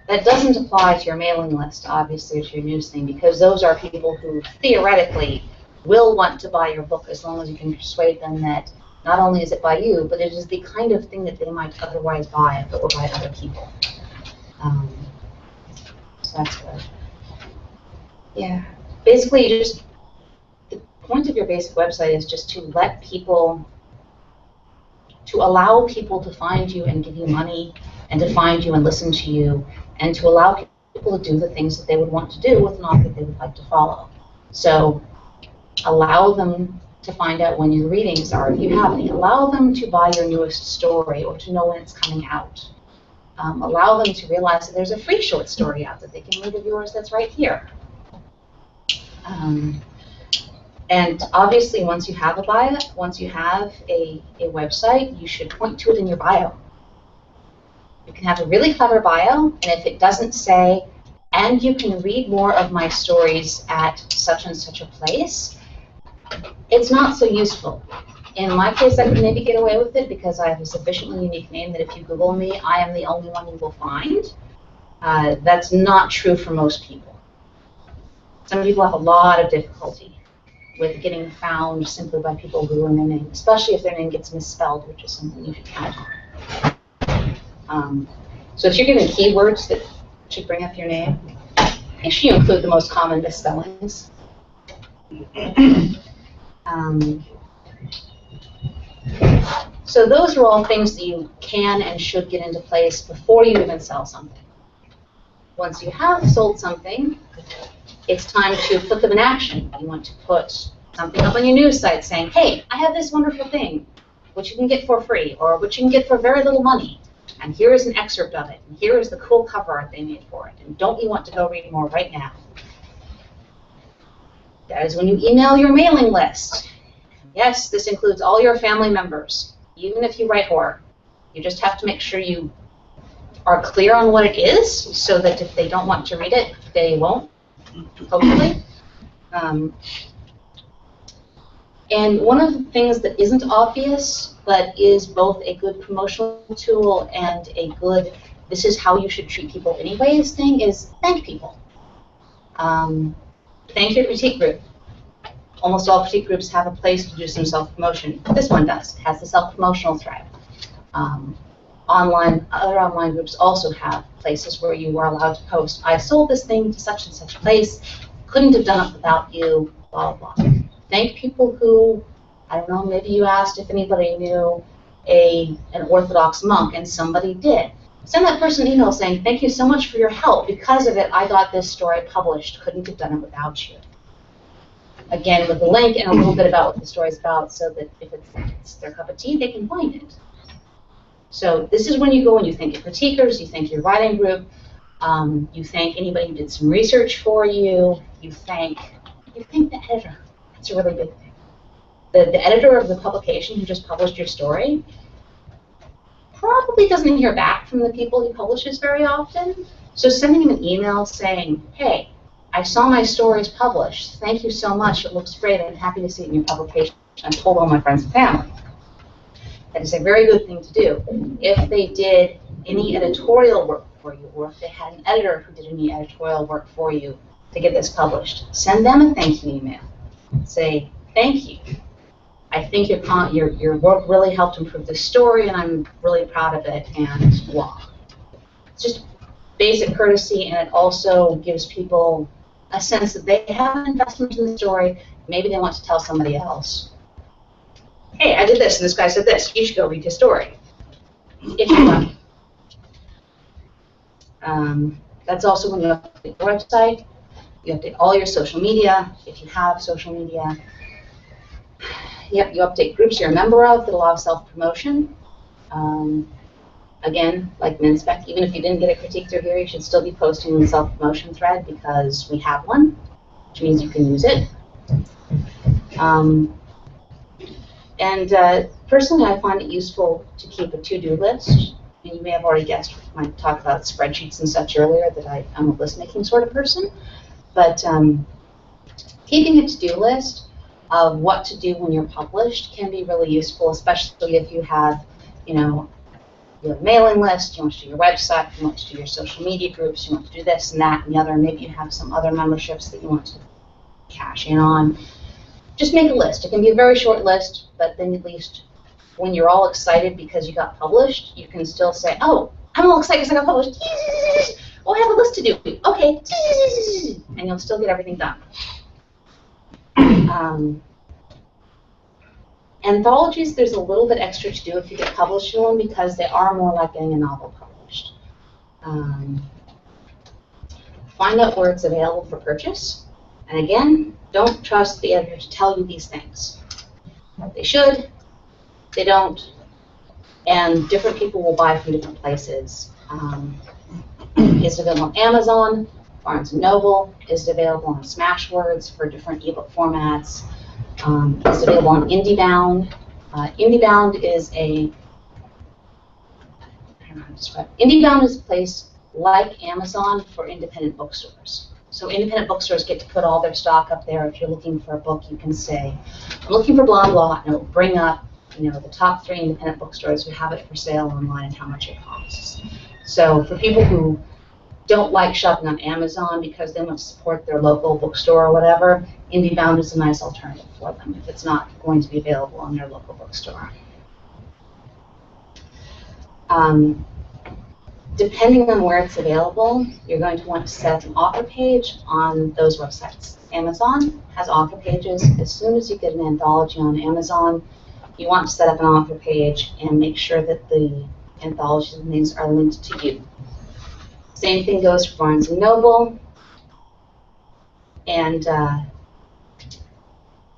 that doesn't apply to your mailing list, obviously, to your news thing, because those are people who theoretically will want to buy your book as long as you can persuade them that not only is it by you, but it is the kind of thing that they might otherwise buy if it were by other people. So that's good. Yeah. Basically, the point of your basic website is just to let people, to allow people to find you and give you money, and to find you and listen to you, and to allow people to do the things that they would want to do with an author they would like to follow. So allow them to find out when your readings are, if you have any. Allow them to buy your newest story or to know when it's coming out. Allow them to realize that there's a free short story out that they can read of yours that's right here. And obviously, once you have a bio, once you have a website, you should point to it in your bio. You can have a really clever bio, and if it doesn't say, and you can read more of my stories at such and such a place, it's not so useful. In my case, I could maybe get away with it because I have a sufficiently unique name that if you Google me, I am the only one you will find. That's not true for most people. Some people have a lot of difficulty with getting found simply by people Googling their name, especially if their name gets misspelled, which is something you should count on. So if you're given keywords that should bring up your name, make sure you include the most common misspellings. So those are all things that you can and should get into place before you even sell something. Once you have sold something, it's time to put them in action. You want to put something up on your news site saying, hey, I have this wonderful thing, which you can get for free, or which you can get for very little money. And here is an excerpt of it, and here is the cool cover art they made for it. And don't you want to go read more right now? That is when you email your mailing list. Yes, this includes all your family members, even if you write horror. You just have to make sure you are clear on what it is, so that if they don't want to read it, they won't, hopefully. And one of the things that isn't obvious, but is both a good promotional tool and a good, this is how you should treat people anyways thing, is thank people. Thank your critique group. Almost all critique groups have a place to do some self-promotion. This one does. It has the self-promotional thread. Other online groups also have places where you are allowed to post, I sold this thing to such and such place, couldn't have done it without you, blah, blah, blah. Thank people who, I don't know, maybe you asked if anybody knew an Orthodox monk, and somebody did. Send that person an email saying, thank you so much for your help. Because of it, I got this story published. Couldn't have done it without you. Again, with a link and a little bit about what the story's about, so that if it's their cup of tea, they can find it. So this is when you go and you thank your critiquers, you thank your writing group, you thank anybody who did some research for you, you thank the editor. That's a really big thing. The editor of the publication who just published your story probably doesn't hear back from the people he publishes very often. So sending him an email saying, hey, I saw my stories published. Thank you so much. It looks great. I'm happy to see it in your publication. I told all my friends and family. That is a very good thing to do. If they did any editorial work for you, or if they had an editor who did any editorial work for you to get this published, send them a thank you email. Say, thank you. I think your work really helped improve the story, and I'm really proud of it, and blah. It's just basic courtesy, and it also gives people a sense that they have an investment in the story. Maybe they want to tell somebody else. Hey, I did this, and this guy said this. You should go read his story. If you're lucky. That's also when you update your website. You update all your social media, if you have social media. Yep, you update groups you're a member of that allow self-promotion. Again, like MNSpec, even if you didn't get a critique through here, you should still be posting in the self-promotion thread because we have one, which means you can use it. Personally, I find it useful to keep a to-do list. And you may have already guessed when I talked about spreadsheets and such earlier that I'm a list-making sort of person. But keeping a to-do list of what to do when you're published can be really useful, especially if you have, your mailing list, you want to do your website, you want to do your social media groups, you want to do this and that and the other, maybe you have some other memberships that you want to cash in on. Just make a list. It can be a very short list, but then at least when you're all excited because you got published, you can still say, oh, I'm all excited because I got published. Oh, I have a list to do. Okay. And you'll still get everything done. Anthologies, there's a little bit extra to do if you get published in one because they are more like getting a novel published. Find out where it's available for purchase. And again, don't trust the editor to tell you these things. They should, they don't, and different people will buy from different places. It's available on Amazon, Barnes & Noble, is available on Smashwords for different ebook formats. It's available on IndieBound. IndieBound is a, I don't know how to describe it. IndieBound is a place like Amazon for independent bookstores. So independent bookstores get to put all their stock up there. If you're looking for a book, you can say, I'm looking for blah, blah, and it'll bring up, you know, the top 3 independent bookstores who have it for sale online and how much it costs. So for people who don't like shopping on Amazon because they want to support their local bookstore or whatever, IndieBound is a nice alternative for them if it's not going to be available on their local bookstore. Depending on where it's available, you're going to want to set an author page on those websites. Amazon has author pages. As soon as you get an anthology on Amazon, you want to set up an author page and make sure that the anthologies and things are linked to you. Same thing goes for Barnes & Noble and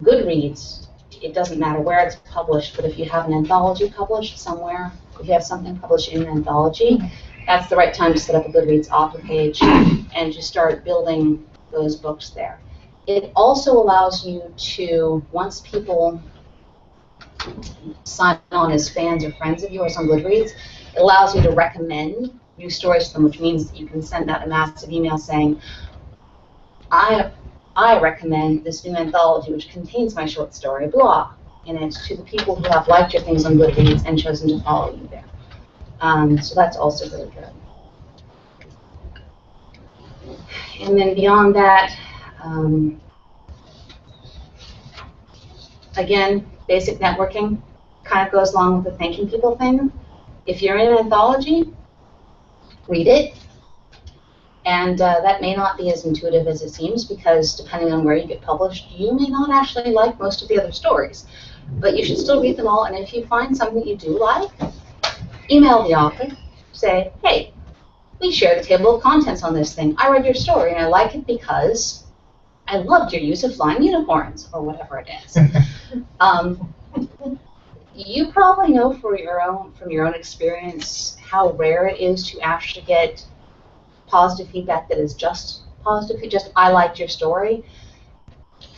Goodreads. It doesn't matter where it's published, but if you have an anthology published somewhere, if you have something published in an anthology, that's the right time to set up a Goodreads author page and to start building those books there. It also allows you to, once people sign on as fans or friends of yours on Goodreads, it allows you to recommend new stories to them, which means that you can send out a massive email saying, I recommend this new anthology which contains my short story, blah. And it's to the people who have liked your things on Goodreads and chosen to follow you there. So that's also really good. And then beyond that, again, basic networking kind of goes along with the thanking people thing. If you're in an anthology, read it. And that may not be as intuitive as it seems because depending on where you get published, you may not actually like most of the other stories. But you should still read them all, and if you find something you do like, email the author, say, hey, we shared a table of contents on this thing. I read your story, and I like it because I loved your use of flying unicorns, or whatever it is. You probably know from your own experience how rare it is to actually get positive feedback that is just positive, just I liked your story,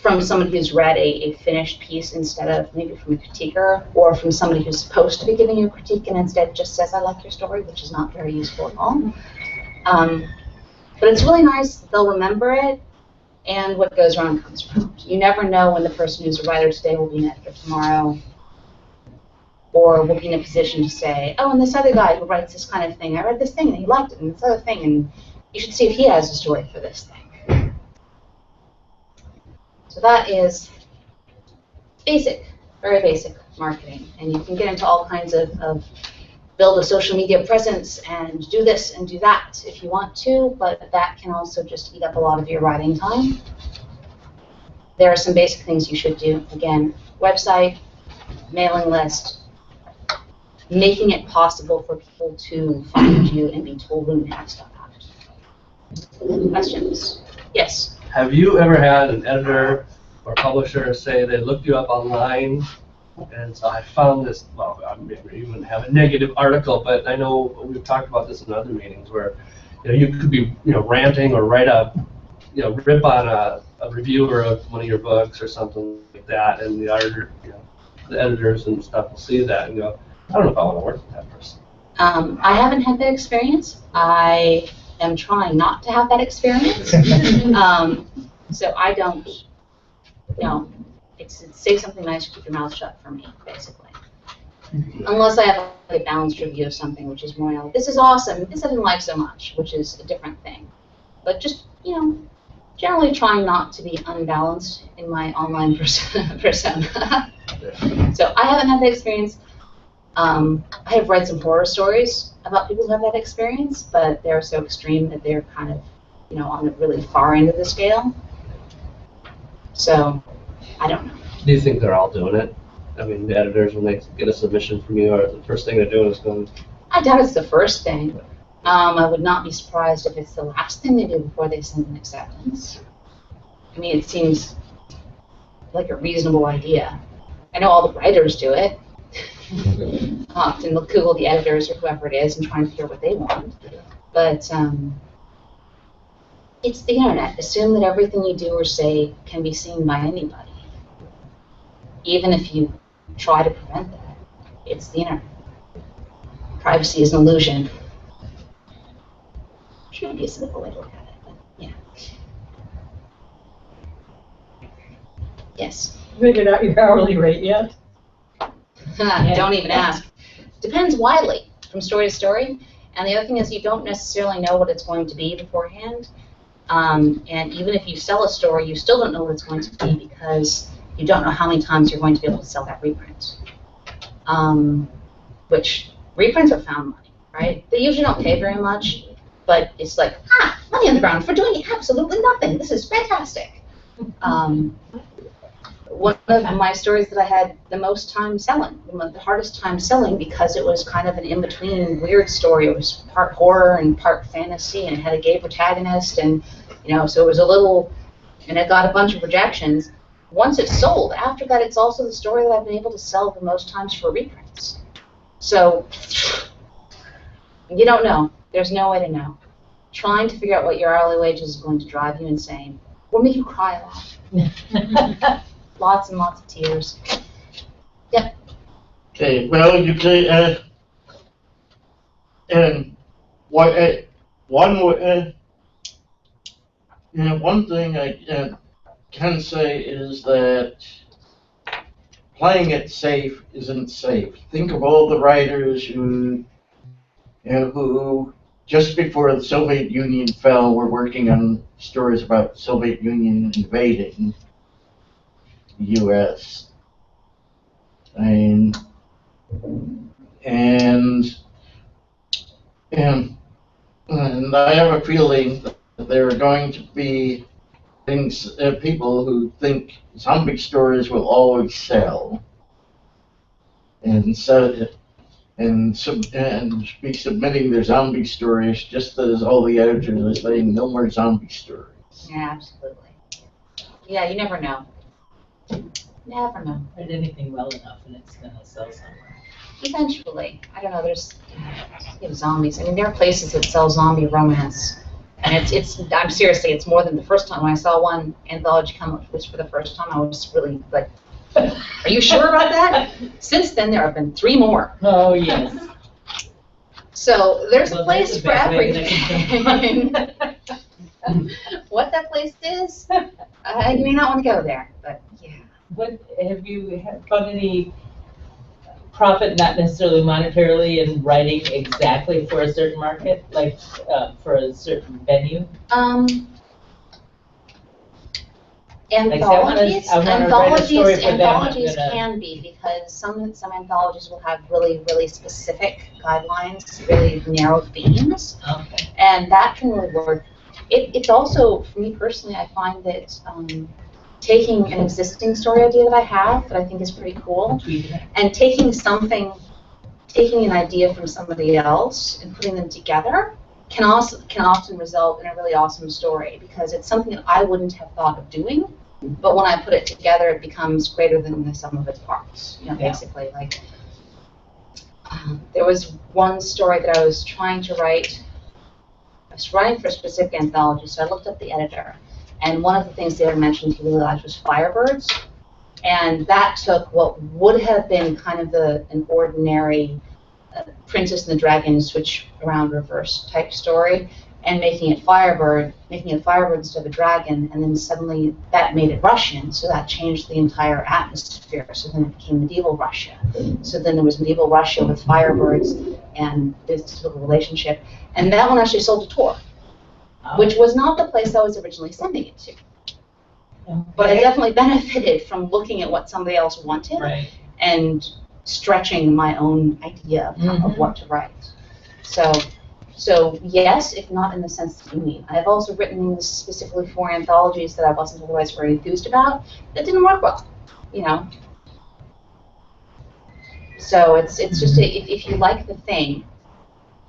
from someone who's read a finished piece instead of maybe from a critiquer, or from somebody who's supposed to be giving you a critique and instead just says I like your story, which is not very useful at all. But it's really nice. They'll remember it, and what goes around comes around. You never know when the person who's a writer today will be an editor tomorrow, or will be in a position to say, oh, and this other guy who writes this kind of thing, I read this thing and he liked it, and this other thing, and you should see if he has a story for this thing. So that is basic, very basic marketing. And you can get into all kinds of build a social media presence and do this and do that if you want to, but that can also just eat up a lot of your writing time. There are some basic things you should do. Again, website, mailing list, making it possible for people to find you and be told when you have stuff out. Questions? Yes? Have you ever had an editor or publisher say they looked you up online, and so I found this, well, I maybe even have a negative article, but I know we've talked about this in other meetings where, you could be, ranting or write a, rip on a reviewer of one of your books or something like that, and the editor, the editors and stuff will see that and go, I don't know if I want to work with that person. I haven't had that experience. I am trying not to have that experience. So I don't, it's say something nice or keep your mouth shut for me, basically. Unless I have a balanced review of something, which is more like, this is awesome, this I didn't like so much, which is a different thing. But just, generally trying not to be unbalanced in my online persona. So I haven't had that experience. I have read some horror stories about people who have that experience, but they're so extreme that they're kind of, on the really far end of the scale. So, I don't know. Do you think they're all doing it? I mean, the editors, when they get a submission from you, are the first thing they're doing is going, I doubt it's the first thing. I would not be surprised if it's the last thing they do before they send an acceptance. I mean, it seems like a reasonable idea. I know all the writers do it. Often they'll Google the editors or whoever it is and try and figure what they want. But it's the internet. Assume that everything you do or say can be seen by anybody. Even if you try to prevent that, it's the internet. Privacy is an illusion. Should be a simple way to look at it, but yeah. Yes. Figured out your hourly rate yet? Don't even ask. Depends widely from story to story. And the other thing is you don't necessarily know what it's going to be beforehand. And even if you sell a story, you still don't know what it's going to be because you don't know how many times you're going to be able to sell that reprint. Which reprints are found money, right? They usually don't pay very much, but it's like, money on the ground for doing absolutely nothing. This is fantastic. One of my stories that I had the most time selling, the hardest time selling, because it was kind of an in-between weird story. It was part horror and part fantasy, and it had a gay protagonist, and so it was a little, and it got a bunch of rejections. Once it's sold, after that, it's also the story that I've been able to sell the most times for reprints. So you don't know. There's no way to know. Trying to figure out what your hourly wage is going to drive you insane, or make you cry a lot. Lots and lots of tears. Yep. Okay, well, you can, and what, one thing I can say is that playing it safe isn't safe. Think of all the writers who just before the Soviet Union fell were working on stories about the Soviet Union invading the U.S. And I have a feeling that there are going to be people who think zombie stories will always sell, and be submitting their zombie stories just as all the editors are saying no more zombie stories. Yeah, absolutely. Yeah, you never know. Never know. Write anything well enough and it's going to sell somewhere. Eventually. I don't know, there's zombies. I mean, there are places that sell zombie romance. And I'm seriously, it's more than the first time. When I saw one anthology come up for the first time, I was really like, are you sure about that? Since then, there have been 3 more. Oh, yes. So there's a place that's for everything. everything. What that place is, you may not want to go there, but yeah. What, have you found any profit, not necessarily monetarily, in writing exactly for a certain market, like for a certain venue? Anthologies, I wanna write a story for them. anthologies can be, because some anthologies will have really, really specific guidelines, really narrow themes, Okay. and that can really work. It's also, for me personally, I find that taking an existing story idea that I have that I think is pretty cool, and taking an idea from somebody else and putting them together can often result in a really awesome story, because it's something that I wouldn't have thought of doing, but when I put it together, it becomes greater than the sum of its parts. Basically, like there was one story that I was trying to write. I was writing for a specific anthology, so I looked up the editor. And one of the things the editor mentioned he really liked was Firebirds. And that took what would have been kind of an ordinary Princess and the Dragon switch around reverse type story, and making it Firebird instead of a dragon, and then suddenly that made it Russian, so that changed the entire atmosphere. So then it became medieval Russia. So then there was medieval Russia with Firebirds and this little relationship. And that one actually sold to Tor, which was not the place I was originally sending it to. But I definitely benefited from looking at what somebody else wanted, Right. and stretching my own idea of what to write. So yes, if not in the sense that you mean. I have also written things specifically for anthologies that I wasn't otherwise very enthused about that didn't work well, So it's just if you like the thing,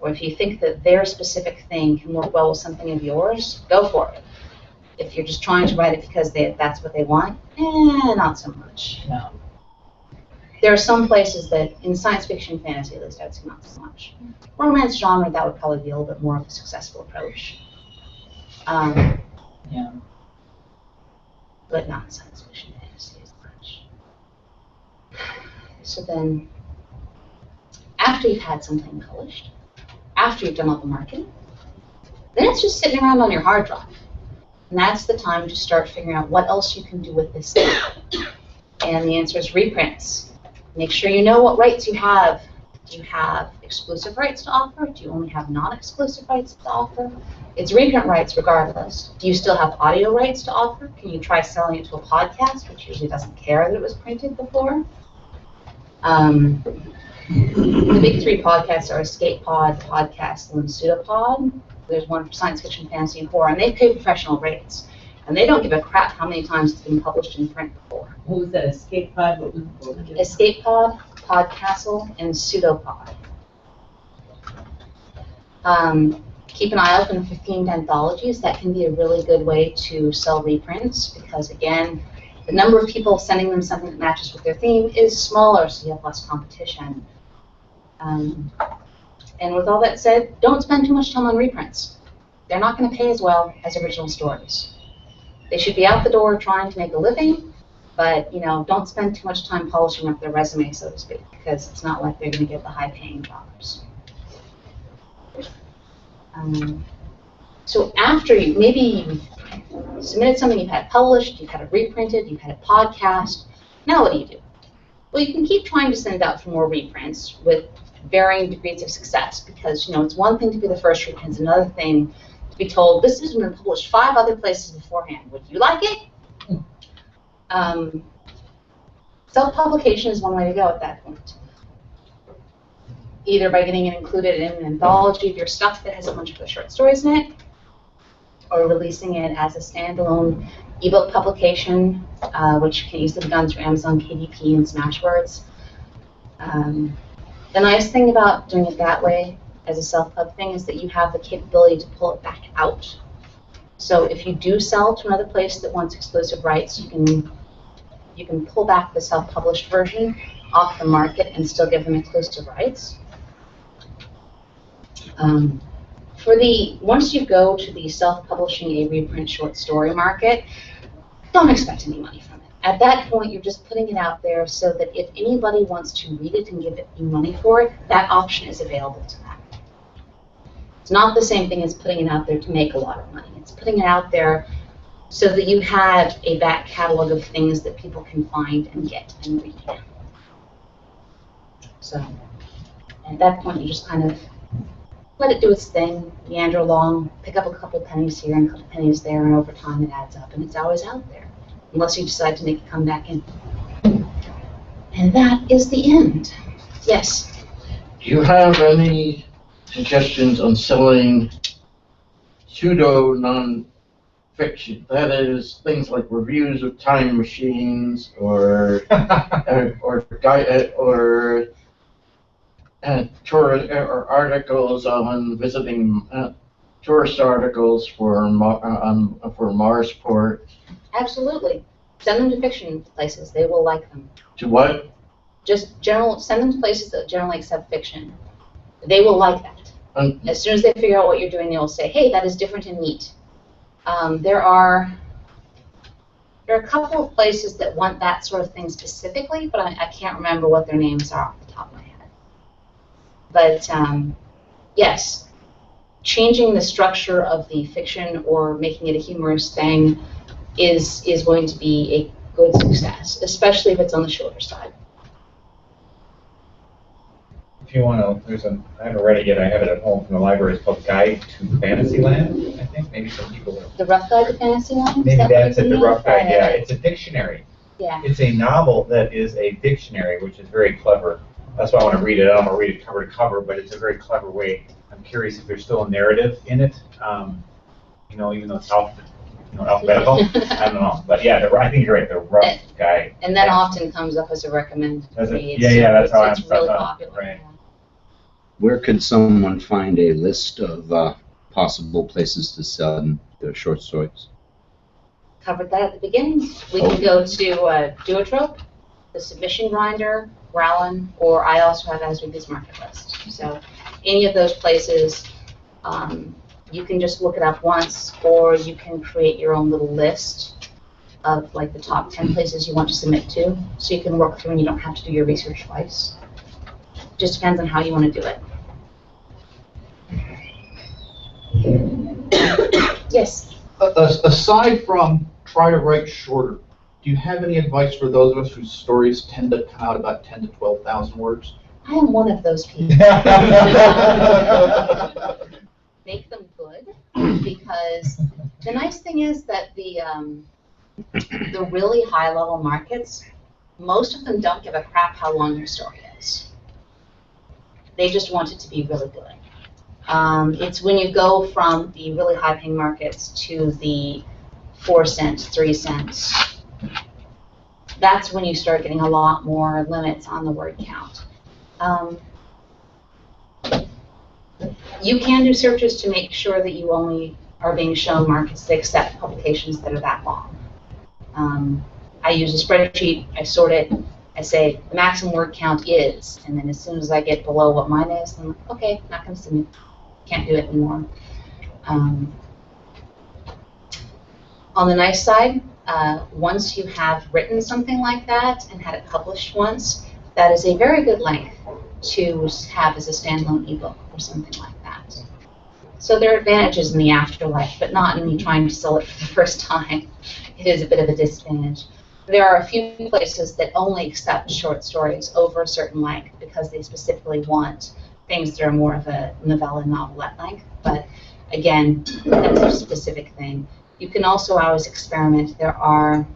or if you think that their specific thing can work well with something of yours, go for it. If you're just trying to write it because that's what they want, not so much. No. There are some places that, in science fiction, fantasy at least, I would say not so much. Romance genre, that would probably be a little bit more of a successful approach. Yeah. But not science fiction, fantasy as much. So then, after you've had something published, after you've done all the marketing, then it's just sitting around on your hard drive. And that's the time to start figuring out what else you can do with this thing. And the answer is reprints. Make sure you know what rights you have. Do you have exclusive rights to offer? Do you only have non-exclusive rights to offer? It's reprint rights regardless. Do you still have audio rights to offer? Can you try selling it to a podcast, which usually doesn't care that it was printed before? The big three podcasts are Escape Pod, Podcast, and Pseudopod. There's one for science fiction, fantasy, and horror, and they pay professional rates. And they don't give a crap how many times it's been published in print before. What was that, Escape Pod? What was it? Escape Pod, Podcastle, and Pseudopod. Keep an eye open for themed anthologies. That can be a really good way to sell reprints because, again, the number of people sending them something that matches with their theme is smaller, so you have less competition. And with all that said, don't spend too much time on reprints. They're not going to pay as well as original stories. They should be out the door trying to make a living, but don't spend too much time polishing up their resume, so to speak, because it's not like they're going to get the high-paying jobs. So after maybe you've submitted something, you've had it published, you've had it reprinted, you've had it podcast, now what do you do? Well, you can keep trying to send out for more reprints with varying degrees of success because, it's one thing to be the first reprint, it's another thing to be told, this has been published 5 other places beforehand. Would you like it? Self-publication is one way to go at that point. Either by getting it included in an anthology of your stuff that has a bunch of the short stories in it, or releasing it as a standalone ebook publication, which can easily be done through Amazon KDP and Smashwords. The nice thing about doing it that way as a self-pub thing is that you have the capability to pull it back out. So if you do sell to another place that wants exclusive rights, you can pull back the self-published version off the market and still give them exclusive rights. Once you go to the self-publishing a reprint short story market, don't expect any money from it. At that point, you're just putting it out there so that if anybody wants to read it and give you money for it, that option is available to them. It's not the same thing as putting it out there to make a lot of money. It's putting it out there so that you have a back catalog of things that people can find and get and read. So at that point, you just kind of let it do its thing, meander along, pick up a couple pennies here and a couple pennies there, and over time it adds up, and it's always out there, unless you decide to make it come back in. And that is the end. Yes? Do you have any suggestions on selling pseudo non-fiction? That is, things like reviews of time machines, or articles on visiting, tourist articles for Marsport. Absolutely. Send them to fiction places. They will like them. To what? Just send them to places that generally accept fiction. They will like that. As soon as they figure out what you're doing, they will say, hey, that is different and neat. There are a couple of places that want that sort of thing specifically, but I can't remember what their names are off the top of my head. But yes, changing the structure of the fiction or making it a humorous thing is going to be a good success, especially if it's on the shorter side. If you want to, I haven't read it yet, I have it at home from the library, it's called Guide to Fantasyland, I think, maybe some people have. The Rough Guide to Fantasyland? Maybe that's it, the Rough Guide, yeah, it's a dictionary. Yeah. It's a novel that is a dictionary, which is very clever. That's why I want to read it. I don't want to read it cover to cover, but it's a very clever way. I'm curious if there's still a narrative in it. Even though it's out alphabetical. I don't know, but yeah, I think you're right. The rough guide. And that Yeah. often comes up as a recommended Does it? read. Yeah, that's how It's I'm really set up, popular. right. Yeah. Where could someone find a list of possible places to sell their short stories? Covered that at the beginning. We can go to Duotrope, the Submission Grinder, Growlin, or I also have Aswee's Market List. So any of those places, you can just look it up once, or you can create your own little list of like the top 10 places you want to submit to, so you can work through and you don't have to do your research twice. Just depends on how you want to do it. Yes? Aside from try to write shorter, do you have any advice for those of us whose stories tend to come out about 10 to 12,000 words? I am one of those people. Make them good, because the nice thing is that the really high-level markets, most of them don't give a crap how long your story is. They just want it to be really good. It's when you go from the really high-paying markets to the 4 cents, 3 cents, that's when you start getting a lot more limits on the word count. You can do searches to make sure that you only are being shown markets that accept publications that are that long. I use a spreadsheet, I sort it, I say the maximum word count is, and then as soon as I get below what mine is, I'm like, okay, not going to submit, can't do it anymore. On the nice side, once you have written something like that and had it published once, that is a very good length to have as a standalone ebook or something like that. So there are advantages in the afterlife, but not in me trying to sell it for the first time. It is a bit of a disadvantage. There are a few places that only accept short stories over a certain length because they specifically want things that are more of a novella, novelette length. But again, that's a specific thing. You can also always experiment. There are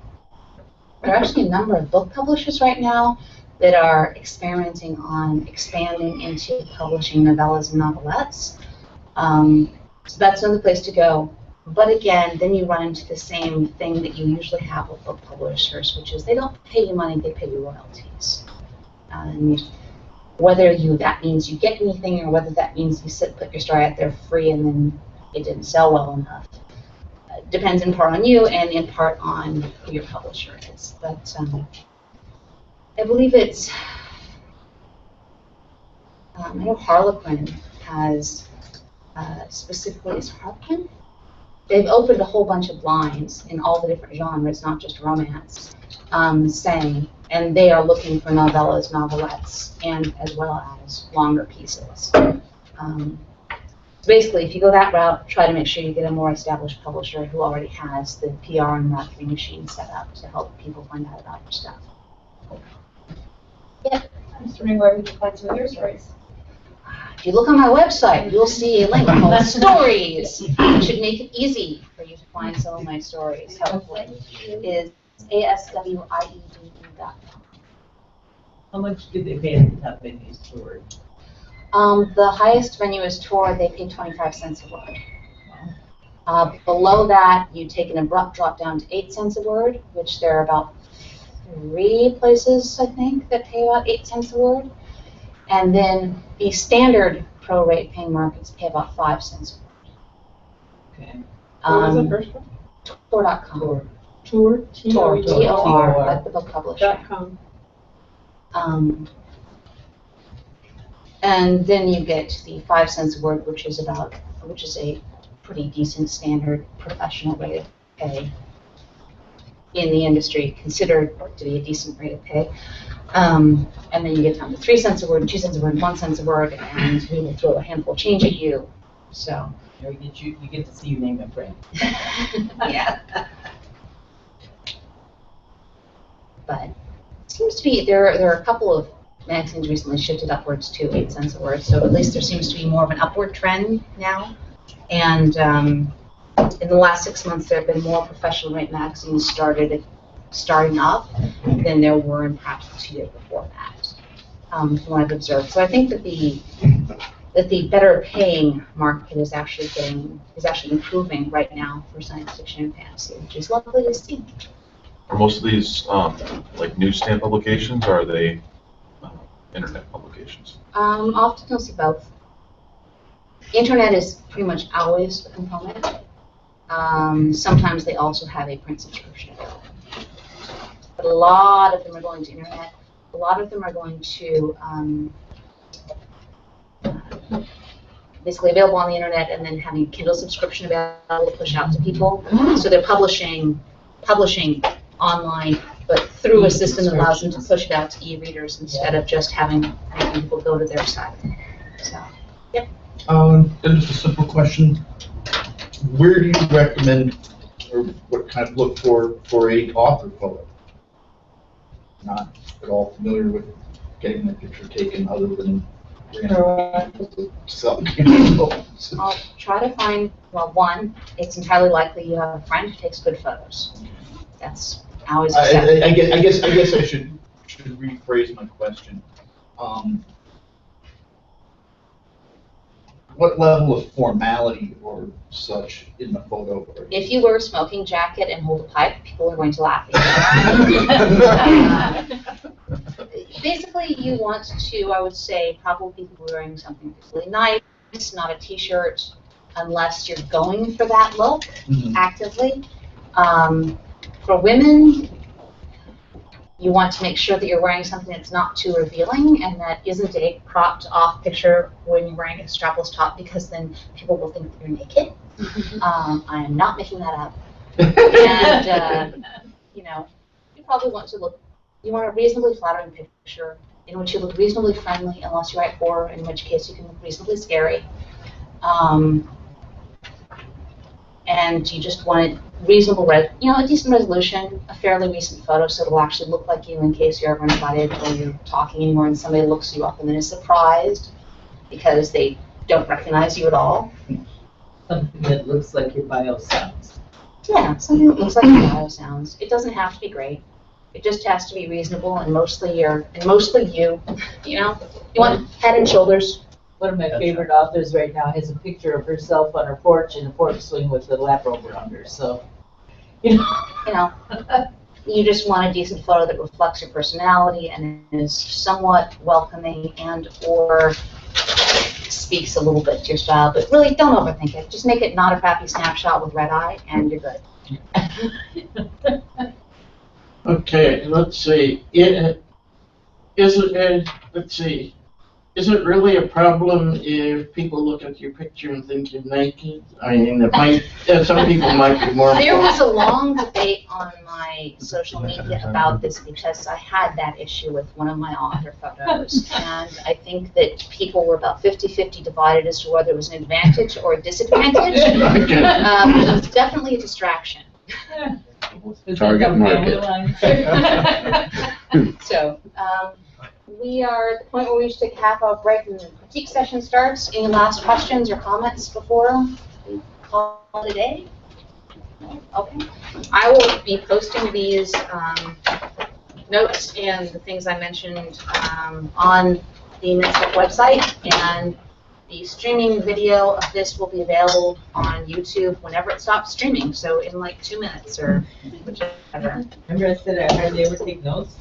actually a number of book publishers right now that are experimenting on expanding into publishing novellas and novelettes. So that's another place to go. But again, then you run into the same thing that you usually have with book publishers, which is they don't pay you money, they pay you royalties. And whether that means you get anything or whether that means you put your story out there free and then it didn't sell well enough, depends in part on you and in part on who your publisher is. But I believe it's, I know Harlequin has, specifically, is Harlequin? They've opened a whole bunch of lines in all the different genres, not just romance, saying, and they are looking for novellas, novelettes, and as well as longer pieces. Basically, if you go that route, try to make sure you get a more established publisher who already has the PR and marketing machine set up to help people find out about your stuff. Yeah. I'm just wondering where we can find some of your stories. If you look on my website, you'll see a link called Stories. It should make it easy for you to find some of my stories. Hopefully, is aswiede.com. How much do they pay at the top venues for? The highest venue is Tor. They pay 25 cents a word. Below that, you take an abrupt drop down to 8 cents a word, which there are about 3 places, I think, that pay about 8 cents a word. And then the standard pro rate paying markets pay about 5 cents a word. Okay. What was the first one? Tor.com. Tor? Tor, T-O-R, like the book publisher. .com. And then you get the 5 cents a word, which is a pretty decent standard professional rate of pay in the industry, considered to be a decent rate of pay. And then you get down to 3 cents a word, 2 cents a word, 1 cent a word, and we will throw a handful of change at you. So. You get to see your name and brand. Yeah. But it seems to be there are a couple of magazines recently shifted upwards to 8 cents a word, so at least there seems to be more of an upward trend now. And in the last 6 months, there have been more professional rate magazines starting up than there were in perhaps the 2 years before that, from what I've observed. So I think that that the better paying market is actually improving right now for science fiction and fantasy, which is lovely to see. Are most of these like newsstand publications, or are they internet publications? Often you'll see both. Internet is pretty much always a component. Sometimes they also have a print subscription available. But a lot of them are going to internet. A lot of them are going to basically available on the internet and then having a Kindle subscription available to push out to people. So they're publishing online, but through a system that allows them to push it out to e-readers instead of just making people go to their site. So, yep. And just a simple question. Where do you recommend, or what kind of look for a author photo? Not at all familiar with getting the picture taken other than I'll try to find, well, one, it's entirely likely you have a friend who takes good photos. That's always accepted. I guess I should rephrase my question. What level of formality or such in the photo? If you wear a smoking jacket and hold a pipe, people are going to laugh at you. Basically, you want to, I would say, probably be wearing something really nice, not a t-shirt, unless you're going for that look actively. For women, you want to make sure that you're wearing something that's not too revealing and that isn't a cropped off picture when you're wearing a strapless top, because then people will think that you're naked. I am not making that up. And, you probably want to look, you want a reasonably flattering picture in which you look reasonably friendly, unless you write horror, in which case you can look reasonably scary. And you just want reasonable, a decent resolution, a fairly recent photo, so it'll actually look like you in case you're ever invited or you're talking anywhere and somebody looks you up and then is surprised because they don't recognize you at all. Something that looks like your bio sounds. Yeah, something that looks like your bio sounds. It doesn't have to be great. It just has to be reasonable and mostly you. You want head and shoulders. One of my favorite authors right now has a picture of herself on her porch in a porch swing with a lap robe around her. So, you just want a decent photo that reflects your personality and is somewhat welcoming and or speaks a little bit to your style. But really, don't overthink it. Just make it not a crappy snapshot with red eye, and you're good. Okay, let's see. Is it really a problem if people look at your picture and think you're naked? I mean, some people might be more. There was a long debate on my social media about this because I had that issue with one of my author photos. And I think that people were about 50-50 divided as to whether it was an advantage or a disadvantage. It was definitely a distraction. Target market. So, we are at the point where we should take a half-hour break and the critique session starts. Any last questions or comments before we call it a day? No? Okay. I will be posting these notes and the things I mentioned on the MNSpec website, and the streaming video of this will be available on YouTube whenever it stops streaming, so in like 2 minutes or whichever. Remember I said I hardly ever take notes?